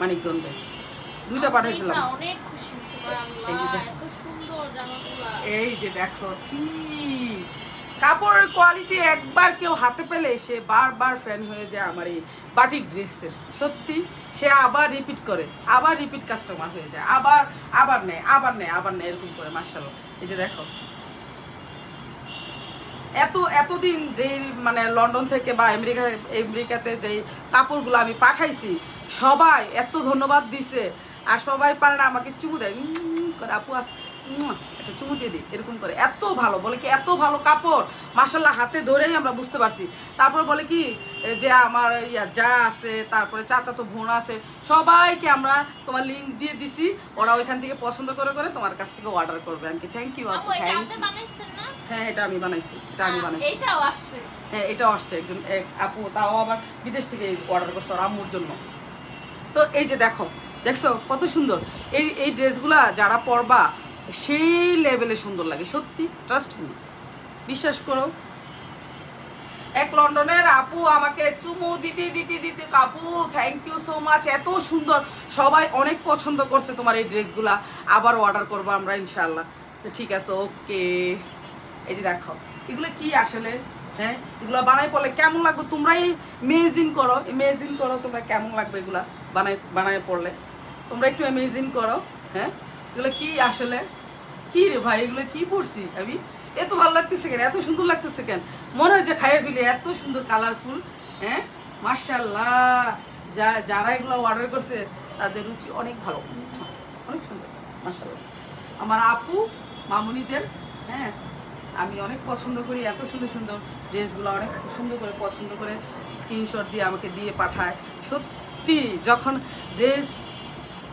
মানিকগঞ্জে, 2টা পাঠাইছিলাম। আমরা অনেক খুশি হয়েছি, এই যে আল্লাহ দেখো। এত সুন্দর জামাগুলা। এই যে দেখো কি কাপড়ের কোয়ালিটি, একবার কেউ হাতে পেলে সে বারবার ফ্যান হয়ে যায় আমার এই বাটিক ড্রেসের, সত্যি সে আবার রিপিট করে, আবার রিপিট কাস্টমার হয়ে যায়, আবার আবার নেয়, আবার নেয়, আবার নেয়, এরকম করে মাশাআল্লাহ। এই যে দেখো এতদিন যেই মানে লন্ডন থেকে বা আমেরিকাতে যেই কাপড়গুলো আমি পাঠাইছি, সবাই এত ধন্যবাদ দিছে, আর সবাই পারে না আমাকে চুমু দেয় করে, আপু আস একটা চুমু দিয়ে দিই এরকম করে, এত ভালো বলে কি, এত ভালো কাপড় মাশাআল্লাহ, হাতে ধরেই আমরা বুঝতে পারছি। তারপর বলে কি যে আমার যা আছে, তারপরে চাচাতো বোন আছে, সবাইকে আমরা তোমার লিঙ্ক দিয়ে দিছি, ওরা ওইখান থেকে পছন্দ করে করে তোমার কাছ থেকে অর্ডার করবে। আমি থ্যাংক ইউ আপু, আম্মু এটা থ্যাংক হাতে ইউ। বানাইছেন না? হ্যাঁ এটা আমি বানাইছি, এটা আমি বানাইছি। এটাও আসছে। হ্যাঁ এটাও আসছে, একজন এক আপু, তাও আবার বিদেশ থেকে অর্ডার করছে ওর আম্মুর জন্য। তো এই যে দেখো, দেখছো কত সুন্দর এই ড্রেসগুলা যারা পরবা সেই লেভেলে সুন্দর লাগে, সত্যি ট্রাস্ট মি, বিশ্বাস করো। এক লন্ডনের আপু আমাকে চুমু দিতে দিতে দিতে, আপু থ্যাংক ইউ সো মাচ, এত সুন্দর, সবাই অনেক পছন্দ করছে তোমার এই ড্রেসগুলা, আবার অর্ডার করবো আমরা ইনশাল্লাহ। তো ঠিক আছে, ওকে। এই যে দেখো এগুলো কি আসলে, হ্যাঁ এগুলো বানাই পড়লে কেমন লাগবে তোমরাই ইমেজিন করো তোমরা কেমন লাগবে এগুলা বানায় পড়লে, তোমরা একটু ইমেজিন করো। হ্যাঁ এগুলো কি আসলে, কি রে ভাই এগুলো কি পড়ছি আমি, এত ভালো লাগতেছে কেন, এত সুন্দর লাগতেছে কেন, মনে হয় যে খাইয়ে ফেলি, এত সুন্দর কালারফুল। হ্যাঁ মাশাআল্লাহ, যারা এগুলো অর্ডার করছে তাদের রুচি অনেক ভালো, অনেক সুন্দর মাশাআল্লাহ। আমার আপু মামুনিদের, হ্যাঁ আমি অনেক পছন্দ করি, এত সুন্দর সুন্দর ড্রেসগুলো অনেক সুন্দর করে পছন্দ করে স্ক্রিনশট দিয়ে আমাকে দিয়ে পাঠায়। সত্যি যখন ড্রেস,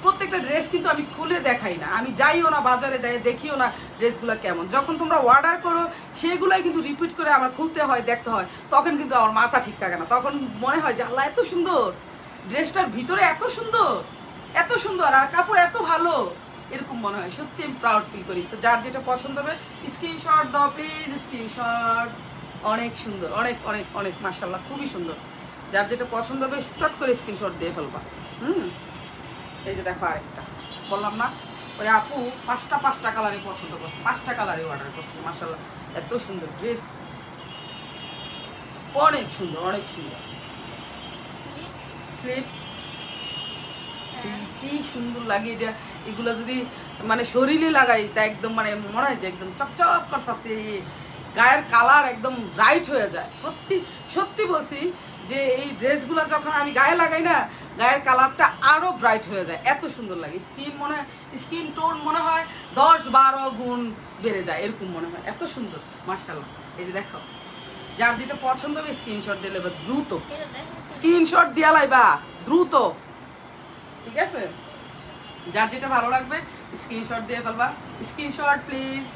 প্রত্যেকটা ড্রেস কিন্তু আমি খুলে দেখাই না, আমি যাইও না বাজারে, যাই দেখিও না ড্রেসগুলো কেমন, যখন তোমরা অর্ডার করো সেগুলোই কিন্তু রিপিট করে আমার খুলতে হয়, দেখতে হয়, তখন কিন্তু আমার মাথা ঠিক থাকে না, তখন মনে হয় যে আল্লাহ এত সুন্দর, ড্রেসটার ভিতরে এত সুন্দর, এত সুন্দর, আর কাপড় এত ভালো, এরকম মনে হয়। সত্যি আমি প্রাউড ফিল করি। তো যার যেটা পছন্দ হবে স্ক্রিনশট দাও প্লিজ, স্ক্রিনশট। অনেক সুন্দর, অনেক অনেক অনেক মাশাআল্লাহ, খুবই সুন্দর। যার যেটা পছন্দ হবে চট করে স্ক্রিনশট দিয়ে ফেলবা। এই যে দেখো আরেকটা বললাম না, ওই আপু পাঁচটা কালারই পছন্দ করছে, 5টা কালারই অর্ডার করছে মাশাআল্লাহ, এত সুন্দর ড্রেস, অনেক সুন্দর, অনেক সুন্দর। স্লিভস কি সুন্দর লাগে এটা, এগুলো যদি মানে শরীরে লাগাই তা একদম মানে মনে হয় যে একদম চকচক করতেছে, গায়ের কালার একদম ব্রাইট হয়ে যায়। সত্যি সত্যি বলছি যে এই ড্রেসগুলো যখন আমি গায়ে লাগাই না, গায়ের কালারটা আরও ব্রাইট হয়ে যায়, এত সুন্দর লাগে। স্কিন টোন মনে হয় 10-12 গুণ বেড়ে যায়, এরকম মনে হয়, এত সুন্দর মাশাআল্লাহ। এই যে দেখো যার যেটা পছন্দ হবে স্ক্রিনশট দিয়ে লাইবা, দ্রুত স্ক্রিনশট দিয়া লাইবা, দ্রুত, ঠিক আছে? যার যেটা ভালো লাগবে স্ক্রিনশট দিয়ে ফেলবা, স্ক্রিনশট প্লিজ।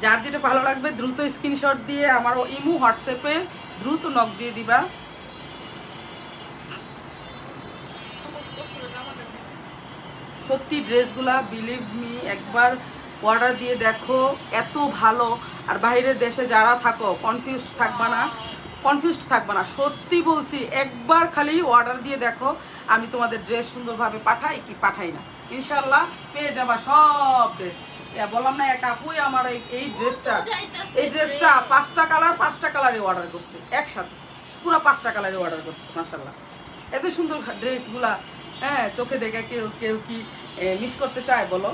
যার যেটা ভালো লাগবে দ্রুত স্ক্রিনশট দিয়ে আমার ইমো হোয়াটসঅ্যাপে দ্রুত নক দিয়ে দিবা। সত্যি ড্রেসগুলা বিলিভ মি, একবার অর্ডার দিয়ে দেখো, এত ভালো। আর বাইরের দেশে যারা থাকো কনফিউজড থাকবা না, সত্যি বলছি, একবার খালি অর্ডার দিয়ে দেখো, আমি তোমাদের ড্রেস সুন্দরভাবে পাঠাই কি পাঠাই না, ইনশাল্লাহ পেয়ে যাবা সব ড্রেস। বললাম না এক আপুই আমার এই ড্রেসটা 5টা কালারে অর্ডার করছে একসাথে, পুরো 5টা কালারে অর্ডার করছে মাশাআল্লাহ, এত সুন্দর ড্রেসগুলা। হ্যাঁ চোখে দেখে কেউ কি মিস করতে চায় বলো?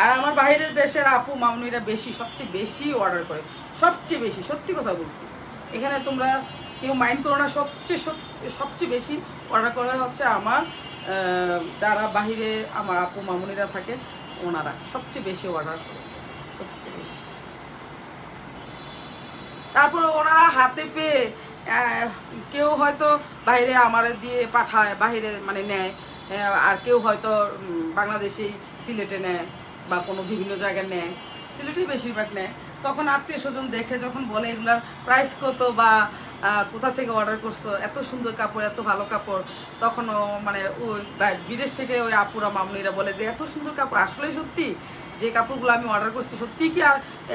আর আমার বাইরের দেশের আপু মামুনিরা সবচেয়ে বেশি অর্ডার করে, সবচেয়ে বেশি, সত্যি কথা বলছি, এখানে তোমরা কেউ মাইন্ড করো না, সবচেয়ে বেশি অর্ডার করা হচ্ছে আমার যারা বাহিরে আমার আপু মামুনিরা থাকে, ওনারা সবচেয়ে বেশি অর্ডার করে, সবচেয়ে বেশি। তারপরে ওনারা হাতে পেয়ে কেউ হয়তো বাইরে আমার দিয়ে পাঠায়, বাহিরে মানে নেয়, আর কেউ হয়তো বাংলাদেশেই সিলেটে নেয় বা কোনো বিভিন্ন জায়গায় নেয়, সিলেটেই বেশিরভাগ নেয়। তখন আত্মীয় স্বজন দেখে যখন বলে এগুলার প্রাইস কত বা কোথা থেকে অর্ডার করছো, এত সুন্দর কাপড়, এত ভালো কাপড়, তখন মানে ওই বিদেশ থেকে ওই আপুরা মামুনিরা বলে যে এত সুন্দর কাপড়, আসলে সত্যি যে কাপড়গুলো আমি অর্ডার করছি সত্যি কি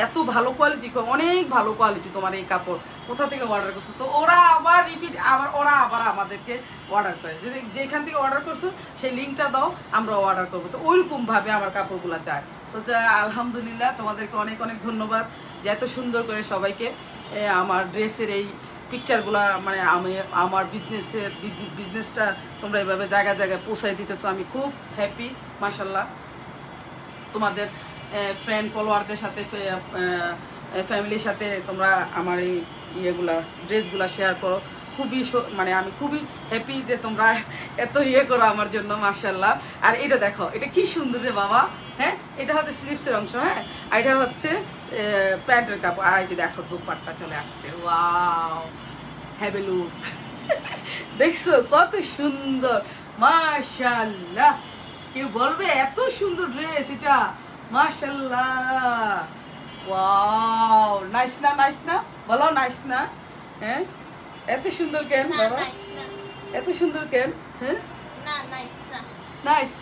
এত ভালো কোয়ালিটি, অনেক ভালো কোয়ালিটি তোমার এই কাপড়, কোথা থেকে অর্ডার করছো? তো ওরা আবার আবার আমাদেরকে অর্ডার করে, যদি যেখান থেকে অর্ডার করছো সেই লিঙ্কটা দাও, আমরা অর্ডার করবো। তো ওইরকমভাবে আমার কাপড়গুলো চায়। তো আলহামদুলিল্লাহ, তোমাদেরকে অনেক অনেক ধন্যবাদ যে এত সুন্দর করে সবাইকে আমার ড্রেসের এই পিকচারগুলো, মানে আমি আমার বিজনেসটা তোমরা এভাবে জায়গায় জায়গায় পৌঁছাই দিতেছো, আমি খুব হ্যাপি মাশাআল্লাহ। তোমাদের ফ্রেন্ড ফলোয়ারদের সাথে, ফ্যামিলির সাথে তোমরা আমার এই ড্রেসগুলো শেয়ার করো, খুবই মানে আমি খুবই হ্যাপি যে তোমরা এত করো আমার জন্য মাশাআল্লাহ। আর এটা দেখো, এটা কি সুন্দর রে বাবা, হ্যাঁ এটা হচ্ছে স্লিভসের অংশ, হ্যাঁ আর এটা হচ্ছে প্যান্টের কাপড়। আর এই যে দেখো দুপাট্টা চলে আসছে, ওয়াও হ্যাভ এ লুক, দেখছো কত সুন্দর মাশাআল্লাহ। কেউ বলবে এত সুন্দর ড্রেস এটা, মাশাআল্লাহ, ওয়াও, নাইস না, নাইস না, বলো নাইস না? হ্যাঁ এত সুন্দর কেন বাবা, এত সুন্দর কেন? হ্যাঁ নাইস,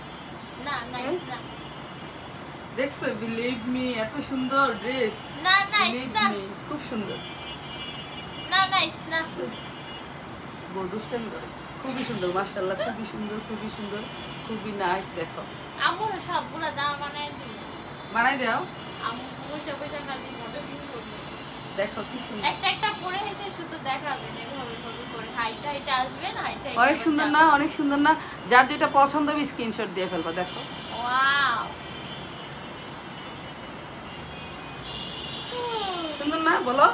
দেখছো, বিলিভ মি, এত সুন্দর ড্রেস। না নাইস না, খুব সুন্দর। না নাইস না, দুষ্টামি করে। খুবই সুন্দর মাশাআল্লাহ, খুবই সুন্দর, খুবই সুন্দর, খুবই নাইস। দেখো আমার সবগুলা দাম বানাই দিব, বানাই দাও। আমি পয়সা পয়সা খালি মডেল কিন করব। দেখো কি সুন্দর, একটা একটা পরে এসে শুধু দেখাবেন এভাবে ভাবে করে হাইটা হাইটা আসবে না, হাইটা অনেক সুন্দর না, অনেক সুন্দর না। যার যেটা পছন্দ হবে স্ক্রিনশট দিয়ে ফেলবা। দেখো ওয়াও, সুন্দর না, বলো?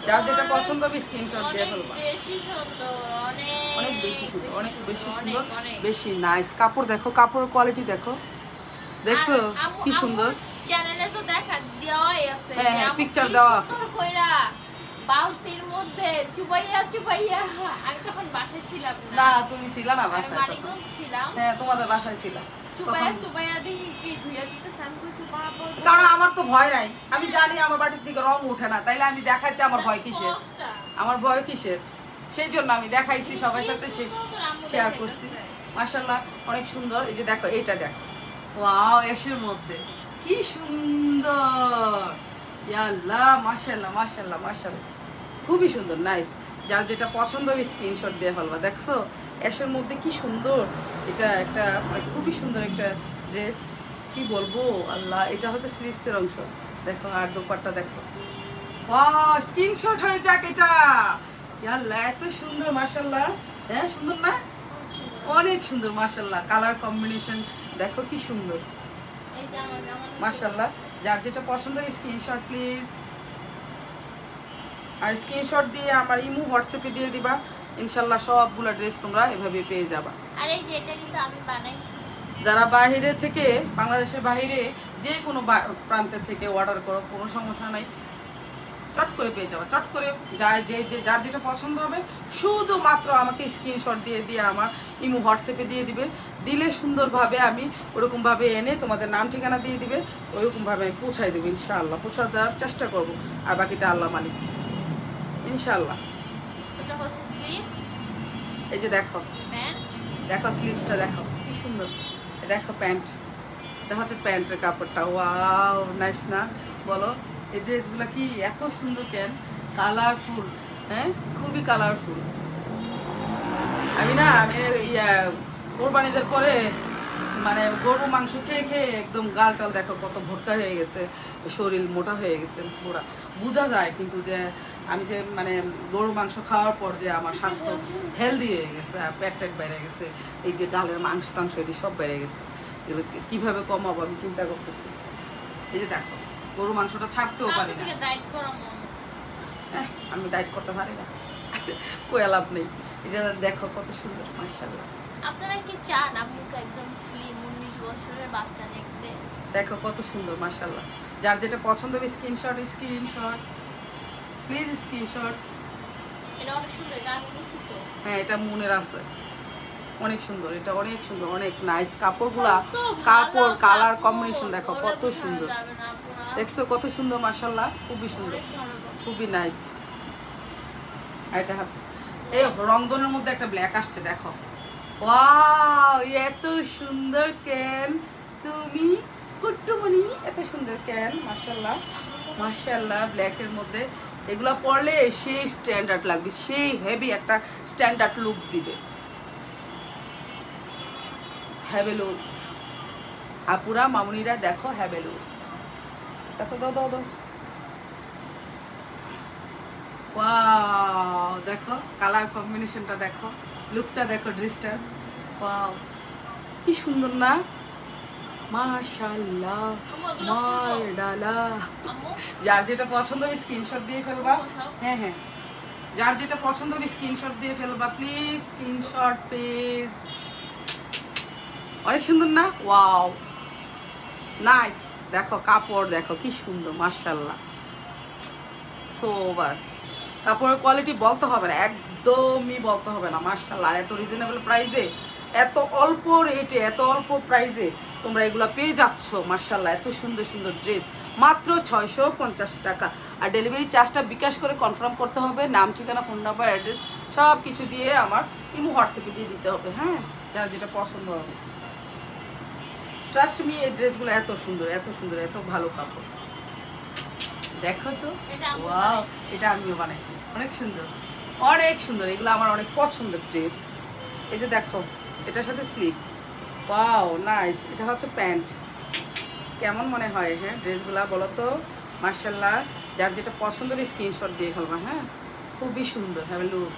যার যেটা পছন্দ হবে স্ক্রিনশট দিয়ে ফেলবা। বেশি সুন্দর, অনেক বেশি সুন্দর, অনেক বেশি সুন্দর, অনেক। বেশি নাইস। কাপড় দেখো, কাপড়ের কোয়ালিটি দেখো, দেখছো কি সুন্দর। চ্যানেলে তো দেখা দেওয়াই আছে, হ্যাঁ, যে হ্যাঁ, আমি picture কি দেওয়া আছে। সুন্দর কইরা বালতির মধ্যে চুবাইয়া চুবাইয়া। আমি তখন বাসায় ছিলাম না, না তুমি ছিল না আমি বাসায় তখন। মানিকগঞ্জ ছিলাম। হ্যাঁ, তোমাদের বাসায় ছিল। চুবাইয়া চুবাইয়া দেখি কি ধুইয়া দিতেছে, আমি কই তো বাবা, কারণ আমার তো ভয় নাই, আমি জানি আমার বাড়ির থেকে রং ওঠে না, তাইলে আমি দেখাইতে আমার ভয় কিসের? আমার ভয় কিসের? সেই জন্য আমি দেখাইছি, সবার সাথে শেয়ার করছি। মাশাআল্লাহ অনেক সুন্দর। এই যে দেখো, এটা দেখো, ওয়াও, এসের মধ্যে কি সুন্দর, ইয়া আল্লাহ, মাশাআল্লাহ মাশাআল্লাহ মাশাআল্লাহ, খুবই সুন্দর, নাইস। যার যেটা পছন্দ হবে স্ক্রিনশট দিয়ে ফেলবা। দেখছো এসের মধ্যে কি সুন্দর, এটা একটা মানে খুবই সুন্দর একটা ড্রেস, কি বলবো আল্লাহ। এটা হচ্ছে স্লিভসের অংশ, দেখো, আর দোপাট্টা দেখো। ওয়াও, স্ক্রিনশট হয়ে যাক এটা। ইয়া আল্লাহ, এত সুন্দর মাশাআল্লাহ। হ্যাঁ, সুন্দর না? অনেক সুন্দর মাশাআল্লাহ। কালার কম্বিনেশন দেখো কি সুন্দর এই যে আমার মাশাআল্লাহ। যার যেটা পছন্দ হবে স্ক্রিনশট প্লিজ, আর স্ক্রিনশট দিয়ে আমার ইমো হোয়াটসঅ্যাপে দিয়ে দিবা। ইনশাআল্লাহ সবগুলো ড্রেস তোমরা এভাবে পেয়ে যাবা। আর এই যে এটা কিন্তু আমি বানাইছি। যারা বাইরে থেকে, বাংলাদেশের বাইরে যে কোনো প্রান্তের থেকে অর্ডার করো, কোনো সমস্যা নাই, চট করে পেয়ে যাবা। চট করে যায় যে যার যেটা পছন্দ হবে শুধুমাত্র আমাকে স্ক্রিনশট দিয়ে দিয়ে আমার ইমো হোয়াটসঅ্যাপে দিয়ে দিবে। দিলে সুন্দরভাবে আমি ওরকমভাবে এনে তোমাদের নাম ঠিকানা দিয়ে দিবে, ওইরকমভাবে আমি পৌঁছাই দেবো ইনশাআল্লাহ। পৌঁছা দেওয়ার চেষ্টা করব, আর বাকিটা আল্লাহ মালিক ইনশাআল্লাহ। এটা হচ্ছে স্লিভস, এই যে দেখো, প্যান্ট। দেখো স্লিভসটা দেখো কি সুন্দর, দেখো প্যান্ট, এটা হচ্ছে প্যান্টের কাপড়টা। ওয়াও, নাইস না, বলো? এই ড্রেসগুলো কি এত সুন্দর, কেন কালারফুল, হ্যাঁ খুবই কালারফুল। আমি কোরবানিদের পরে মানে গরু মাংস খেয়ে খেয়ে একদম গাল টাল দেখো কত ভর্তা হয়ে গেছে, শরীর মোটা হয়ে গেছে পুরা, বোঝা যায় কিন্তু যে আমি যে মানে গরু মাংস খাওয়ার পর যে আমার স্বাস্থ্য হেলদি হয়ে গেছে, আর পেট টেট বেড়ে গেছে, এই যে গালের মাংস টাংস এটি সব বেড়ে গেছে। এগুলো কীভাবে কমাবো আমি চিন্তা করতেছি। এই যে দেখো, গরু মাংসটা ছাড়তেও পারি না, আমি ডায়েট করতে পারি না, কোয়া লাভ নেই। এই যে দেখো কত সুন্দর মাশাআল্লাহ। আপনারা কি চান আম্মুকে একদম স্লিম 19 বছরের বাচ্চা দেখতে? দেখো কত সুন্দর মাশাআল্লাহ। যার যেটা পছন্দ হবে স্ক্রিনশট প্লিজ, স্ক্রিনশট। এটা অনেক সুন্দর, এটা আমি নিছি তো। হ্যাঁ, এটা মনের আছে, অনেক সুন্দর, এটা অনেক সুন্দর, অনেক নাইস। কাপড়গুলা, কাপড় কালার কম্বিনেশন দেখো কত সুন্দর, দেখছো কত সুন্দর মাশাআল্লাহ, খুবই সুন্দর, খুবই নাইস। এটা হচ্ছে এই রংধনুর মধ্যে একটা ব্ল্যাক আসছে, দেখো। ওয়াও, এত সুন্দর কেন তুমি কুট্টুমণি, এত সুন্দর কেন, মাশাআল্লাহ মাশাআল্লাহ। ব্ল্যাকের মধ্যে এগুলো পরলে সেই স্ট্যান্ডার্ড লাগবে, সেই হেভি একটা স্ট্যান্ডার্ড লুক দিবে। হ্যাভেলু আপুরা মামুনিরা দেখো, হ্যাভেলু দেখো, দাও দাও দাও। ওয়াও, দেখো কালার কম্বিনেশনটা দেখো, লুকটা দেখো, ড্রেসটা ওয়াও কি সুন্দর না, মাশাআল্লাহ মাশাআল্লাহ। যার যেটা পছন্দ হবে স্ক্রিনশট দিয়ে ফেলবা। হ্যাঁ হ্যাঁ, যার যেটা পছন্দ হবে স্ক্রিনশট দিয়ে ফেলবা প্লিজ, স্ক্রিনশট প্লিজ। অনেক সুন্দর না, ওয়াও নাইস। দেখো কাপড় দেখো কি সুন্দর মাশাআল্লাহ, সোবার। কাপড়ের কোয়ালিটি বলতে হবে না, একদমই বলতে হবে না মাশাআল্লাহ। আর এত রিজনেবল প্রাইসে, এত অল্প রেটে, এত অল্প প্রাইসে তোমরা এগুলো পেয়ে যাচ্ছ মাশাআল্লাহ। এত সুন্দর সুন্দর ড্রেস মাত্র 650 টাকা। আর ডেলিভারি চার্জটা বিকাশ করে কনফার্ম করতে হবে, নাম ঠিকানা ফোন নাম্বার অ্যাড্রেস সব কিছু দিয়ে আমার ইমো হোয়াটসঅ্যাপে দিয়ে দিতে হবে। হ্যাঁ, যার যেটা পছন্দ হবে। ট্রাস্ট মি, এই ড্রেসগুলো এত সুন্দর, এত সুন্দর, এত ভালো কাপড়। দেখো তো, ওয়াও, এটা আমিও বানাইছি, অনেক সুন্দর, অনেক সুন্দর। এগুলো আমার অনেক পছন্দের ড্রেস। এই যে দেখো, এটার সাথে স্লিভস, ওয়াও নাইস। এটা হচ্ছে প্যান্ট। কেমন মনে হয় হ্যাঁ ড্রেসগুলো বলো তো? মার্শাল্লাহ, যার যেটা পছন্দ হবে স্ক্রিনশট দিয়ে ফেলবা। হ্যাঁ, খুবই সুন্দর, হ্যাভ এ লুক।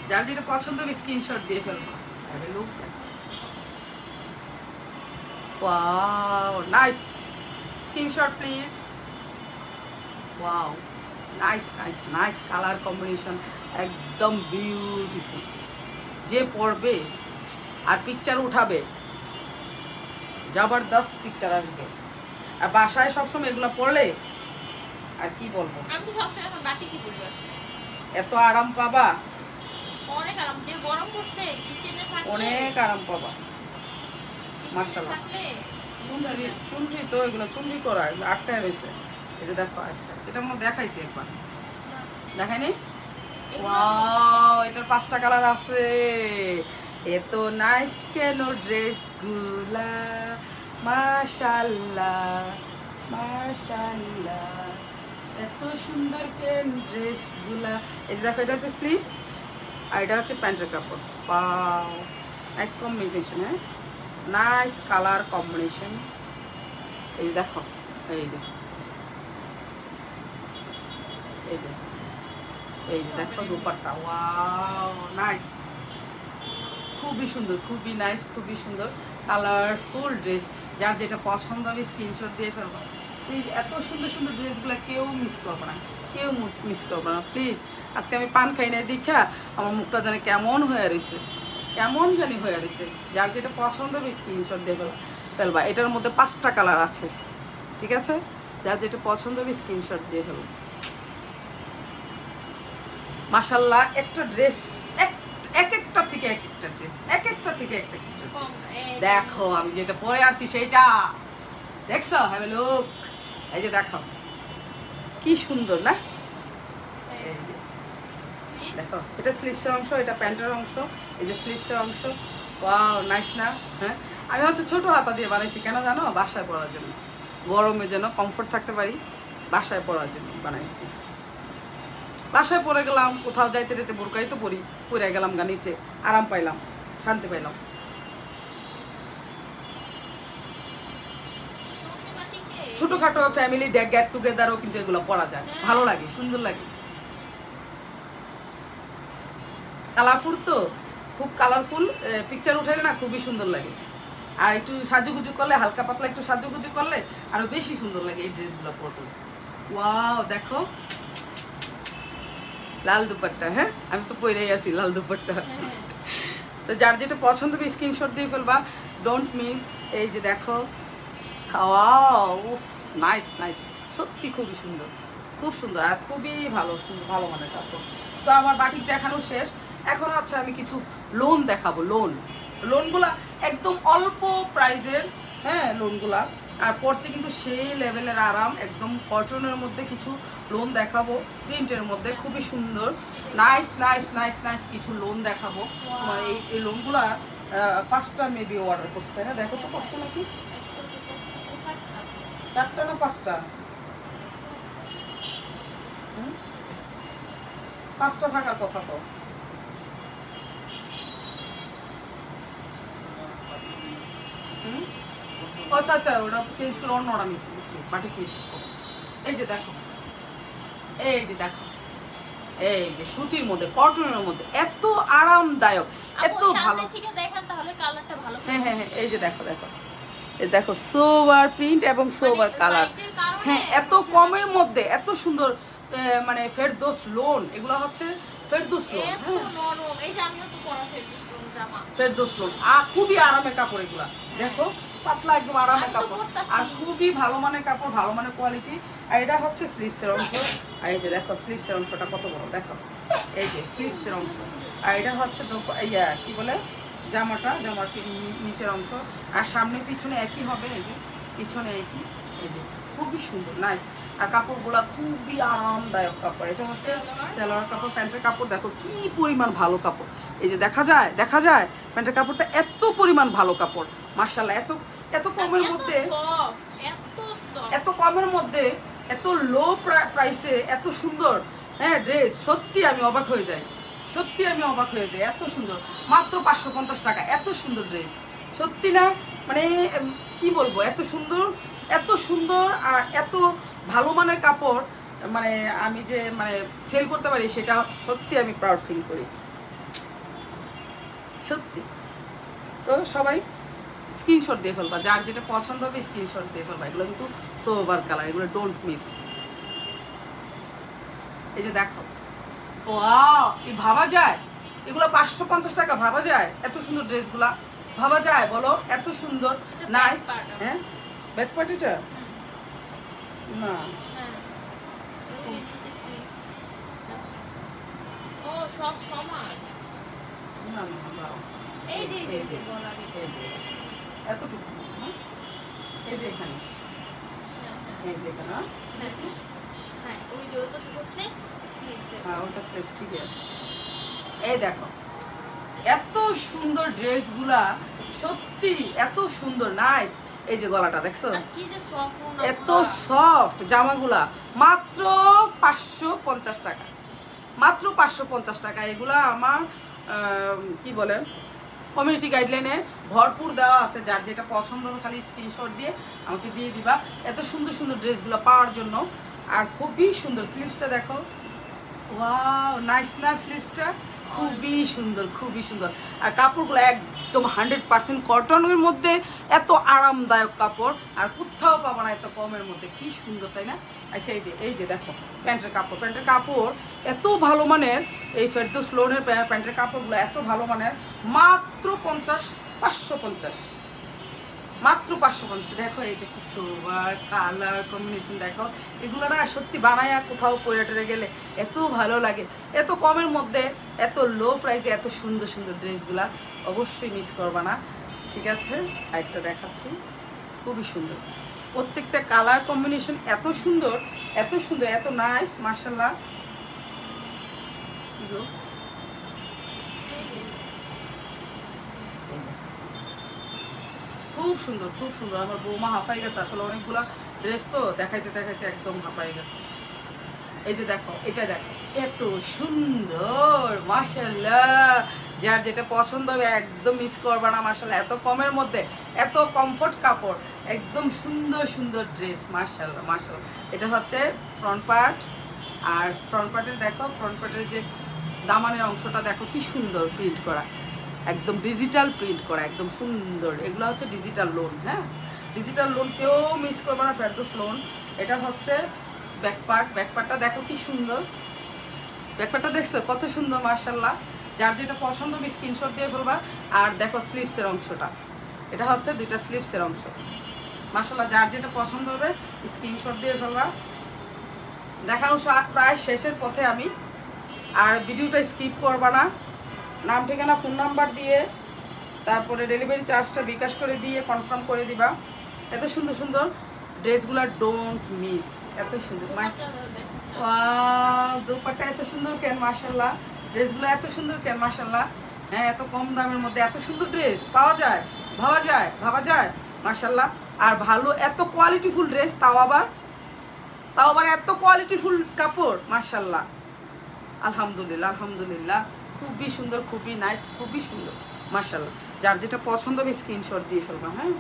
যার যেটা পছন্দ হবে স্ক্রিনশট দিয়ে ফেলবা, have a look. Wow nice, screenshot please. Wow nice nice nice, colour combination একদম বিউটিফুল। যে পরবে আর পিকচার উঠাবে, জবরদস্ত পিকচার আসবে। আর বাসায় সবসময় এগুলো পরলে আর কি বলবো, আমি তো সবসময় এখন বাটিকই পরি বাসায়। এত আরাম পাবা, অনেক আরাম। যে গরম পড়ছে কিচেনে থাকলে অনেক আরাম পাবা। মাশাআল্লাহ। থাকলে চুনরি, চুনরি তো এগুলো চুনরি করা, এগুলো আটকায় রয়েছে। এই যে দেখো একটা, এটা মনে হয় দেখাইছি একবার, দেখায়নি? ওয়াও, এটার 5টা কালার আছে। এত নাইস কেন ড্রেসগুলা, মাশাআল্লাহ মাশাআল্লাহ, এত সুন্দর কেন ড্রেসগুলা। এই যে দেখো, এটা হচ্ছে স্লিভস আর এটা হচ্ছে প্যান্টের কাপড়। ওয়াও নাইস কম্বিনেশন, হ্যাঁ নাইস কালার কম্বিনেশন। এই যে দেখো, এই যে এই যে এই যে দেখো দুপাট্টা, ওয়াও নাইস, খুবই সুন্দর, খুবই নাইস, খুবই সুন্দর কালারফুল ড্রেস। যার যেটা পছন্দ হবে স্ক্রিনশট দিয়ে ফেলবো প্লিজ। এত সুন্দর সুন্দর ড্রেসগুলো কেউ মিস করবো না, কেউ মিস করবো না প্লিজ। আজকে আমি পান খাই নাই দেখা আমার মুখটা জানি কেমন হয়ে রয়েছে, কেমন জানি হয়ে রয়েছে। যার যেটা পছন্দ হবে স্ক্রিনশট দিয়ে ফেলবা। এটার মধ্যে 5টা কালার আছে, ঠিক আছে? যার যেটা পছন্দ হবে স্ক্রিনশট দিয়ে ফেলবো। মাশাআল্লাহ, একটা ড্রেস এক একটা থেকে এক একটা ড্রেস, এক একটা থেকে এক একটা ড্রেস। দেখো আমি যেটা পরে আছি সেইটা দেখছো, হ্যাভ এ লুক। এই যে দেখো কি সুন্দর না, এই যে দেখো, এটা স্লিভসের অংশ, এটা প্যান্টের অংশ। এই যে স্লিভসের অংশ, ওয়াও নাইস না? হ্যাঁ, আমি হচ্ছে ছোট হাতা দিয়ে বানাইছি, কেন জানো? বাসায় পরার জন্য, গরমে যেন কমফোর্ট থাকতে পারি, বাসায় পরার জন্য বানাইছি। বাসায় পরে গেলাম, কোথাও যাইতে যেতে বোরকাই তো পরি, পরে গেলাম গা নিচে, আরাম পাইলাম, শান্তি পাইলাম। ছোটখাটো ফ্যামিলি গেট টুগেদারও কিন্তু এগুলো পরা যায়, ভালো লাগে, সুন্দর লাগে। কালারফুল তো, খুব কালারফুল পিকচার উঠাইলে না খুবই সুন্দর লাগে। আর একটু সাজুগুজু করলে, হালকা পাতলা একটু সাজুগুজু করলে আরো বেশি সুন্দর লাগে এই ড্রেসগুলো পরতে। ওয়াও দেখো, লাল দুপাট্টা। হ্যাঁ, আমি তো পরেই আছি লাল দুপাট্টা। তো যার যেটা পছন্দ হবে স্ক্রিনশট দিয়ে ফেলবা, ডোন্ট মিস। এই যে দেখো, ওয়াও উফ নাইস নাইস, সত্যি খুবই সুন্দর, খুব সুন্দর আর খুবই ভালো, সুন্দর ভালো মানের কাপড়। তো আমার বাটিক দেখানো শেষ, এখন হচ্ছে আমি কিছু লোন দেখাবো। লোনগুলা একদম অল্প প্রাইজের, হ্যাঁ লোনগুলা, আর পরতে কিন্তু সেই লেভেলের আরাম। একদম কটনের মধ্যে কিছু লোন দেখাবো, প্রিন্টের মধ্যে খুবই সুন্দর, নাইস নাইস নাইস নাইস কিছু লোন দেখাবো। তোমার এই লোনগুলা 5টা মেবি অর্ডার করছে, তাই না? দেখো তো 5টা নাকি 4টা না 5টা? 5টা থাকার কথা তো। আচ্ছা আচ্ছা, ওটা চেঞ্জ করে অন্য অর্ডার নিচ্ছি, বুঝছি, বাটিক নিচ্ছি। এই যে দেখো, এই যে দেখো, এই যে সুতির মধ্যে, কটনের মধ্যে, এত আরামদায়ক, এত ভালো। হ্যাঁ হ্যাঁ হ্যাঁ, এই যে দেখো দেখো, এই দেখো সোবার প্রিন্ট এবং সোবার কালার। হ্যাঁ, এত কমের মধ্যে এত সুন্দর, মানে ফেরদৌস লোন, এগুলো হচ্ছে ফেরদৌস লোন। হ্যাঁ, ফেরদৌস লোন, আর খুবই আরামের কাপড় এগুলা। দেখো পাতলা একদম আরামের কাপড়, আর খুবই ভালো মানের কাপড়, ভালো মানের কোয়ালিটি। আর এটা হচ্ছে স্লিভসের অংশ। আর এই যে দেখো স্লিভসের অংশটা কত বড়, দেখো এই যে স্লিভসের অংশ। আর এটা হচ্ছে ইয়া কি বলে, জামার নিচের অংশ। আর সামনে পিছনে একই হবে, এই যে পিছনে একই। এই যে খুবই সুন্দর নাইস। আর কাপড়গুলা খুবই আরামদায়ক কাপড়। এটা হচ্ছে সালোয়ার কাপড়, প্যান্টের কাপড়। দেখো কি পরিমাণ ভালো কাপড়, এই যে দেখা যায় প্যান্টের কাপড়টা এত পরিমাণ ভালো কাপড়, মাশাআল্লাহ। এত এত কমের মধ্যে, এত কমের মধ্যে, এত লো প্রাইসে এত সুন্দর হ্যাঁ ড্রেস, সত্যি আমি অবাক হয়ে যাই, সত্যি আমি অবাক হয়ে যাই। এত সুন্দর, মাত্র 550 টাকা, এত সুন্দর ড্রেস, সত্যি না মানে কি বলবো, এত সুন্দর, এত সুন্দর আর এত ভালো মানের কাপড়, মানে আমি যে মানে সেল করতে পারি সেটা সত্যি আমি প্রাউড ফিল করি, সত্যি। তো সবাই স্ক্রিনশট দিয়ে ফেলবা, যার যেটা পছন্দ হবে স্ক্রিনশট দিয়ে ফেলবা। এগুলো কিন্তু সোভার কালার, এগুলো ডোন্ট মিস। এই যে দেখো, ওয়াও, এই ভাবা যায় এগুলো 550 টাকা, ভাবা যায় এত সুন্দর ড্রেসগুলা, ভাবা যায় বলো, এত সুন্দর নাইস। হ্যাঁ ব্যাক পার্টিটা না, ও সব সমান, না না দাও, এই যে এতটুকু, এই যে এখানে, এই যে এখানে, হ্যাঁ ওই যে ওটা হচ্ছে স্লিভস, হ্যাঁ ওটা স্লিভ, ঠিক আছে। এই দেখো এত সুন্দর ড্রেসগুলা, সত্যি এত সুন্দর নাইস। এই যে গলাটা দেখছো, কি যে সফট, এত সফট জামাগুলা, মাত্র 550 টাকা, মাত্র 550 টাকা। এগুলা আমার কি বলে কমিউনিটি গাইডলাইনে ভরপুর দেওয়া আছে, যার যেটা পছন্দ হবে খালি স্ক্রিনশট দিয়ে আমাকে দিয়ে দিবা এত সুন্দর সুন্দর ড্রেসগুলো পাওয়ার জন্য। আর খুবই সুন্দর স্লিভসটা দেখো, ওয়াও নাইস না, স্লিভসটা খুবই সুন্দর, খুবই সুন্দর। আর কাপড়গুলো একদম 100% কটনের মধ্যে, এত আরামদায়ক কাপড় আর কোথাও পাবো না এত কমের মধ্যে, কি সুন্দর তাই না? আচ্ছা এই যে দেখো প্যান্টের কাপড়, প্যান্টের কাপড় এত ভালো মানের, এই ফেরদৌস লোনের প্যান্টের কাপড়গুলো এত ভালো মানের, মাত্র 550, মাত্র 550। দেখো এটা কি সোবার কালার কম্বিনেশন, দেখো এগুলো না সত্যি বানায়া কোথাও পরে টরে গেলে এত ভালো লাগে, এত কমের মধ্যে এত লো প্রাইসে এত সুন্দর সুন্দর ড্রেসগুলা অবশ্যই মিস করবা না, ঠিক আছে? আরেকটা দেখাচ্ছি, খুবই সুন্দর, প্রত্যেকটা কালার কম্বিনেশন এত সুন্দর, এত সুন্দর, এত নাইস, মাশাআল্লাহ। খুব সুন্দর, খুব সুন্দর। আমার বৌমা হাঁপাই গেছে, আসলে অনেকগুলা ড্রেস তো দেখাইতে দেখাইতে একদম হাঁপাই গেছে। এই যে দেখো, এটা দেখো এত সুন্দর, মাশাআল্লাহ। যার যেটা পছন্দ হবে একদম মিস করবে না, মাশাআল্লাহ। এত কমের মধ্যে এত কমফোর্ট কাপড়, একদম সুন্দর সুন্দর ড্রেস, মাশাআল্লাহ মাশাআল্লাহ। এটা হচ্ছে ফ্রন্ট পার্ট, আর ফ্রন্ট পার্টের দেখো, ফ্রন্ট পার্টের যে দামানের অংশটা দেখো কি সুন্দর প্রিন্ট করা, একদম ডিজিটাল প্রিন্ট করা, একদম সুন্দর। এগুলো হচ্ছে ডিজিটাল লোন, হ্যাঁ ডিজিটাল লোন, কেউ মিস করবে না, ফেরদৌস লোন। এটা হচ্ছে ব্যাক পার্ট, ব্যাক পার্টটা দেখো কি সুন্দর, ব্যাক পার্টটা দেখছো কত সুন্দর, মাশাআল্লাহ। যার যেটা পছন্দ হবে স্ক্রিনশট দিয়ে ফেলবা। আর দেখো স্লিভসের অংশটা, এটা হচ্ছে দুইটা স্লিভসের অংশ, মাশাআল্লাহ। যার যেটা পছন্দ হবে স্ক্রিনশট দিয়ে ফেলবা। দেখানো প্রায় শেষের পথে আমি, আর ভিডিওটা স্কিপ করবা না, নাম ঠিকানা ফোন নাম্বার দিয়ে তারপরে ডেলিভারি চার্জটা বিকাশ করে দিয়ে কনফার্ম করে দিবা। এত সুন্দর সুন্দর ড্রেসগুলো ডোন্ট মিস, এত সুন্দর মাইস, ওয়াও দুপাট্টা এত সুন্দর কেন, মাশাআল্লাহ। ড্রেসগুলো এত সুন্দর কেন, মাশাআল্লাহ। হ্যাঁ এত কম দামের মধ্যে এত সুন্দর ড্রেস পাওয়া যায়, ভাবা যায়, মাশাআল্লাহ। আর ভালো এত কোয়ালিটিফুল ড্রেস, তাও আবার এত কোয়ালিটিফুল কাপড়, মাশাআল্লাহ। আলহামদুলিল্লাহ আলহামদুলিল্লাহ, খুবই সুন্দর, খুবই নাইস, খুবই সুন্দর, মাশাআল্লাহ। যার যেটা পছন্দ হবে স্ক্রিনশট দিয়ে ফেলবা। হ্যাঁ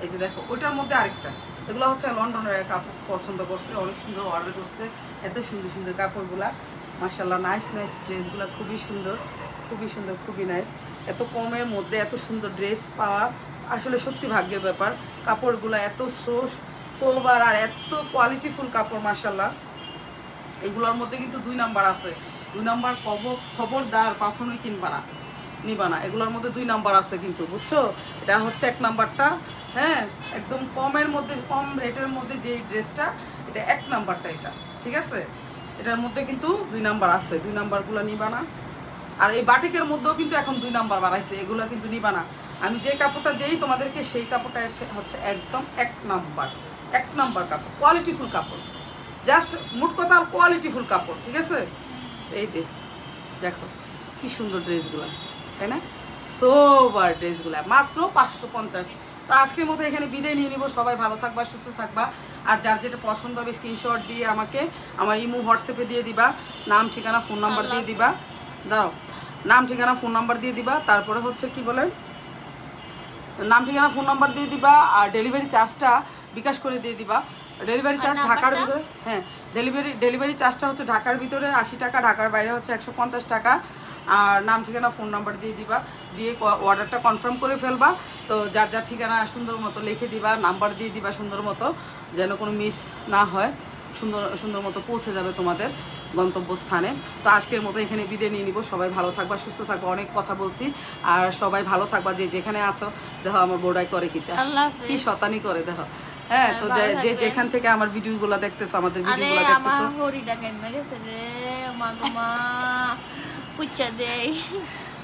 এই যে দেখো ওইটার মধ্যে আরেকটা, এগুলো হচ্ছে লন্ডনের কাপড় পছন্দ করছে, অনেক সুন্দর অর্ডার করছে, এত সুন্দর সুন্দর কাপড়গুলা, মাশাআল্লাহ। নাইস নাইস ড্রেসগুলো খুবই সুন্দর, খুবই সুন্দর, খুবই নাইস। এত কমের মধ্যে এত সুন্দর ড্রেস পাওয়া আসলে সত্যি ভাগ্যের ব্যাপার। কাপড়গুলো এত সোবার আর এত কোয়ালিটিফুল কাপড়, মাশাআল্লাহ। এগুলোর মধ্যে কিন্তু 2 নাম্বার আছে, 2 নাম্বার খবরদার কখনোই নিবা না। এগুলোর মধ্যে 2 নাম্বার আছে কিন্তু, বুঝছো? এটা হচ্ছে 1 নাম্বারটা, হ্যাঁ একদম কমের মধ্যে, কম রেটের মধ্যে যে ড্রেসটা, এটা 1 নাম্বারটা, এটা ঠিক আছে। এটার মধ্যে কিন্তু 2 নাম্বার আছে, 2 নাম্বারগুলো নিবা না। আর এই বাটিকের মধ্যেও কিন্তু এখন 2 নাম্বার বাড়াইছে, এগুলো কিন্তু নিবা না। আমি যে কাপড়টা দেই তোমাদেরকে সেই কাপড়টা হচ্ছে একদম 1 নাম্বার কাপড়, কোয়ালিটিফুল কাপড়, জাস্ট মোট কথা কোয়ালিটিফুল কাপড়, ঠিক আছে। এই যে দেখো কি সুন্দর ড্রেসগুলো, তাই না? সোবার ড্রেসগুলো মাত্র 550। তো আজকের মতো এখানে বিদায় নিয়ে নিব। সবাই ভালো থাকবা, সুস্থ থাকবা। আর যার যেটা পছন্দ হবে স্ক্রিনশট দিয়ে আমাকে আমার ইমো হোয়াটসঅ্যাপে দিয়ে দিবা, নাম ঠিকানা ফোন নাম্বার দিয়ে দিবা। দাও, নাম ঠিকানা ফোন নাম্বার দিয়ে দিবা। তারপরে হচ্ছে কি বলে, নাম ঠিকানা ফোন নাম্বার দিয়ে দিবা। আর ডেলিভারি চার্জটা বিকাশ করে দিয়ে দিবা। ডেলিভারি চার্জ ঢাকার ভিতরে, হ্যাঁ ডেলিভারি চার্জটা হচ্ছে ঢাকার ভিতরে 80 টাকা, ঢাকার বাইরে হচ্ছে 150 টাকা। আর নাম ঠিকানা ফোন নাম্বার দিয়ে দিবা, দিয়ে অর্ডারটা কনফার্ম করে ফেলবা। তো যার যার ঠিকানা সুন্দর মতো লিখে দিবা, নাম্বার দিয়ে দিবা সুন্দর মতো, যেন কোনো মিস না হয়। সুন্দর মতো পৌঁছে যাবে তোমাদের গন্তব্যস্থানে। তো আজকের মতো এখানে বিদায় নিয়ে নিব। সবাই ভালো থাকবা, সুস্থ থাকবা। অনেক কথা বলছি, আর সবাই ভালো থাকবা। যে যেখানে আছো দেখো আমার বোর্ডাই করে কি শতানি করে দেখো। হ্যাঁ, তো যে যেখান থেকে আমার ভিডিওগুলো দেখতেছো, আমাদের ভিডিওগুলো দেখতেছো, আমার হরিটা কেমনে গেছে রে মা গো মা পুচ্চা দেই।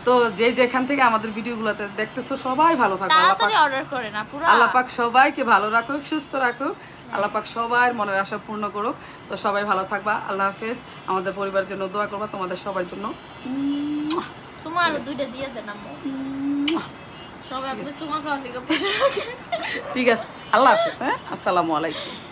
তো যে যেখান থেকে আমাদের ভিডিওগুলোতে দেখতেছো সবাই ভালো থাকো। তাড়াতাড়ি অর্ডার করে না পুরো। আল্লাহ পাক সবাইকে ভালো রাখুক, সুস্থ রাখুক। আল্লাহ পাক সবার মনের আশা পূর্ণ করুক। তো সবাই ভালো থাকবা। আল্লাহ হাফেজ। আমাদের পরিবারের জন্য দোয়া করবা, তোমাদের সবার জন্য। তোমার দুইটা দিয়ে দেন আম্মু। সবাই আপনাদের তোমার খাওয়া লিগে ঠিক আছে, আল্লাহ হাফেজ। হ্যাঁ, আসসালামু আলাইকুম।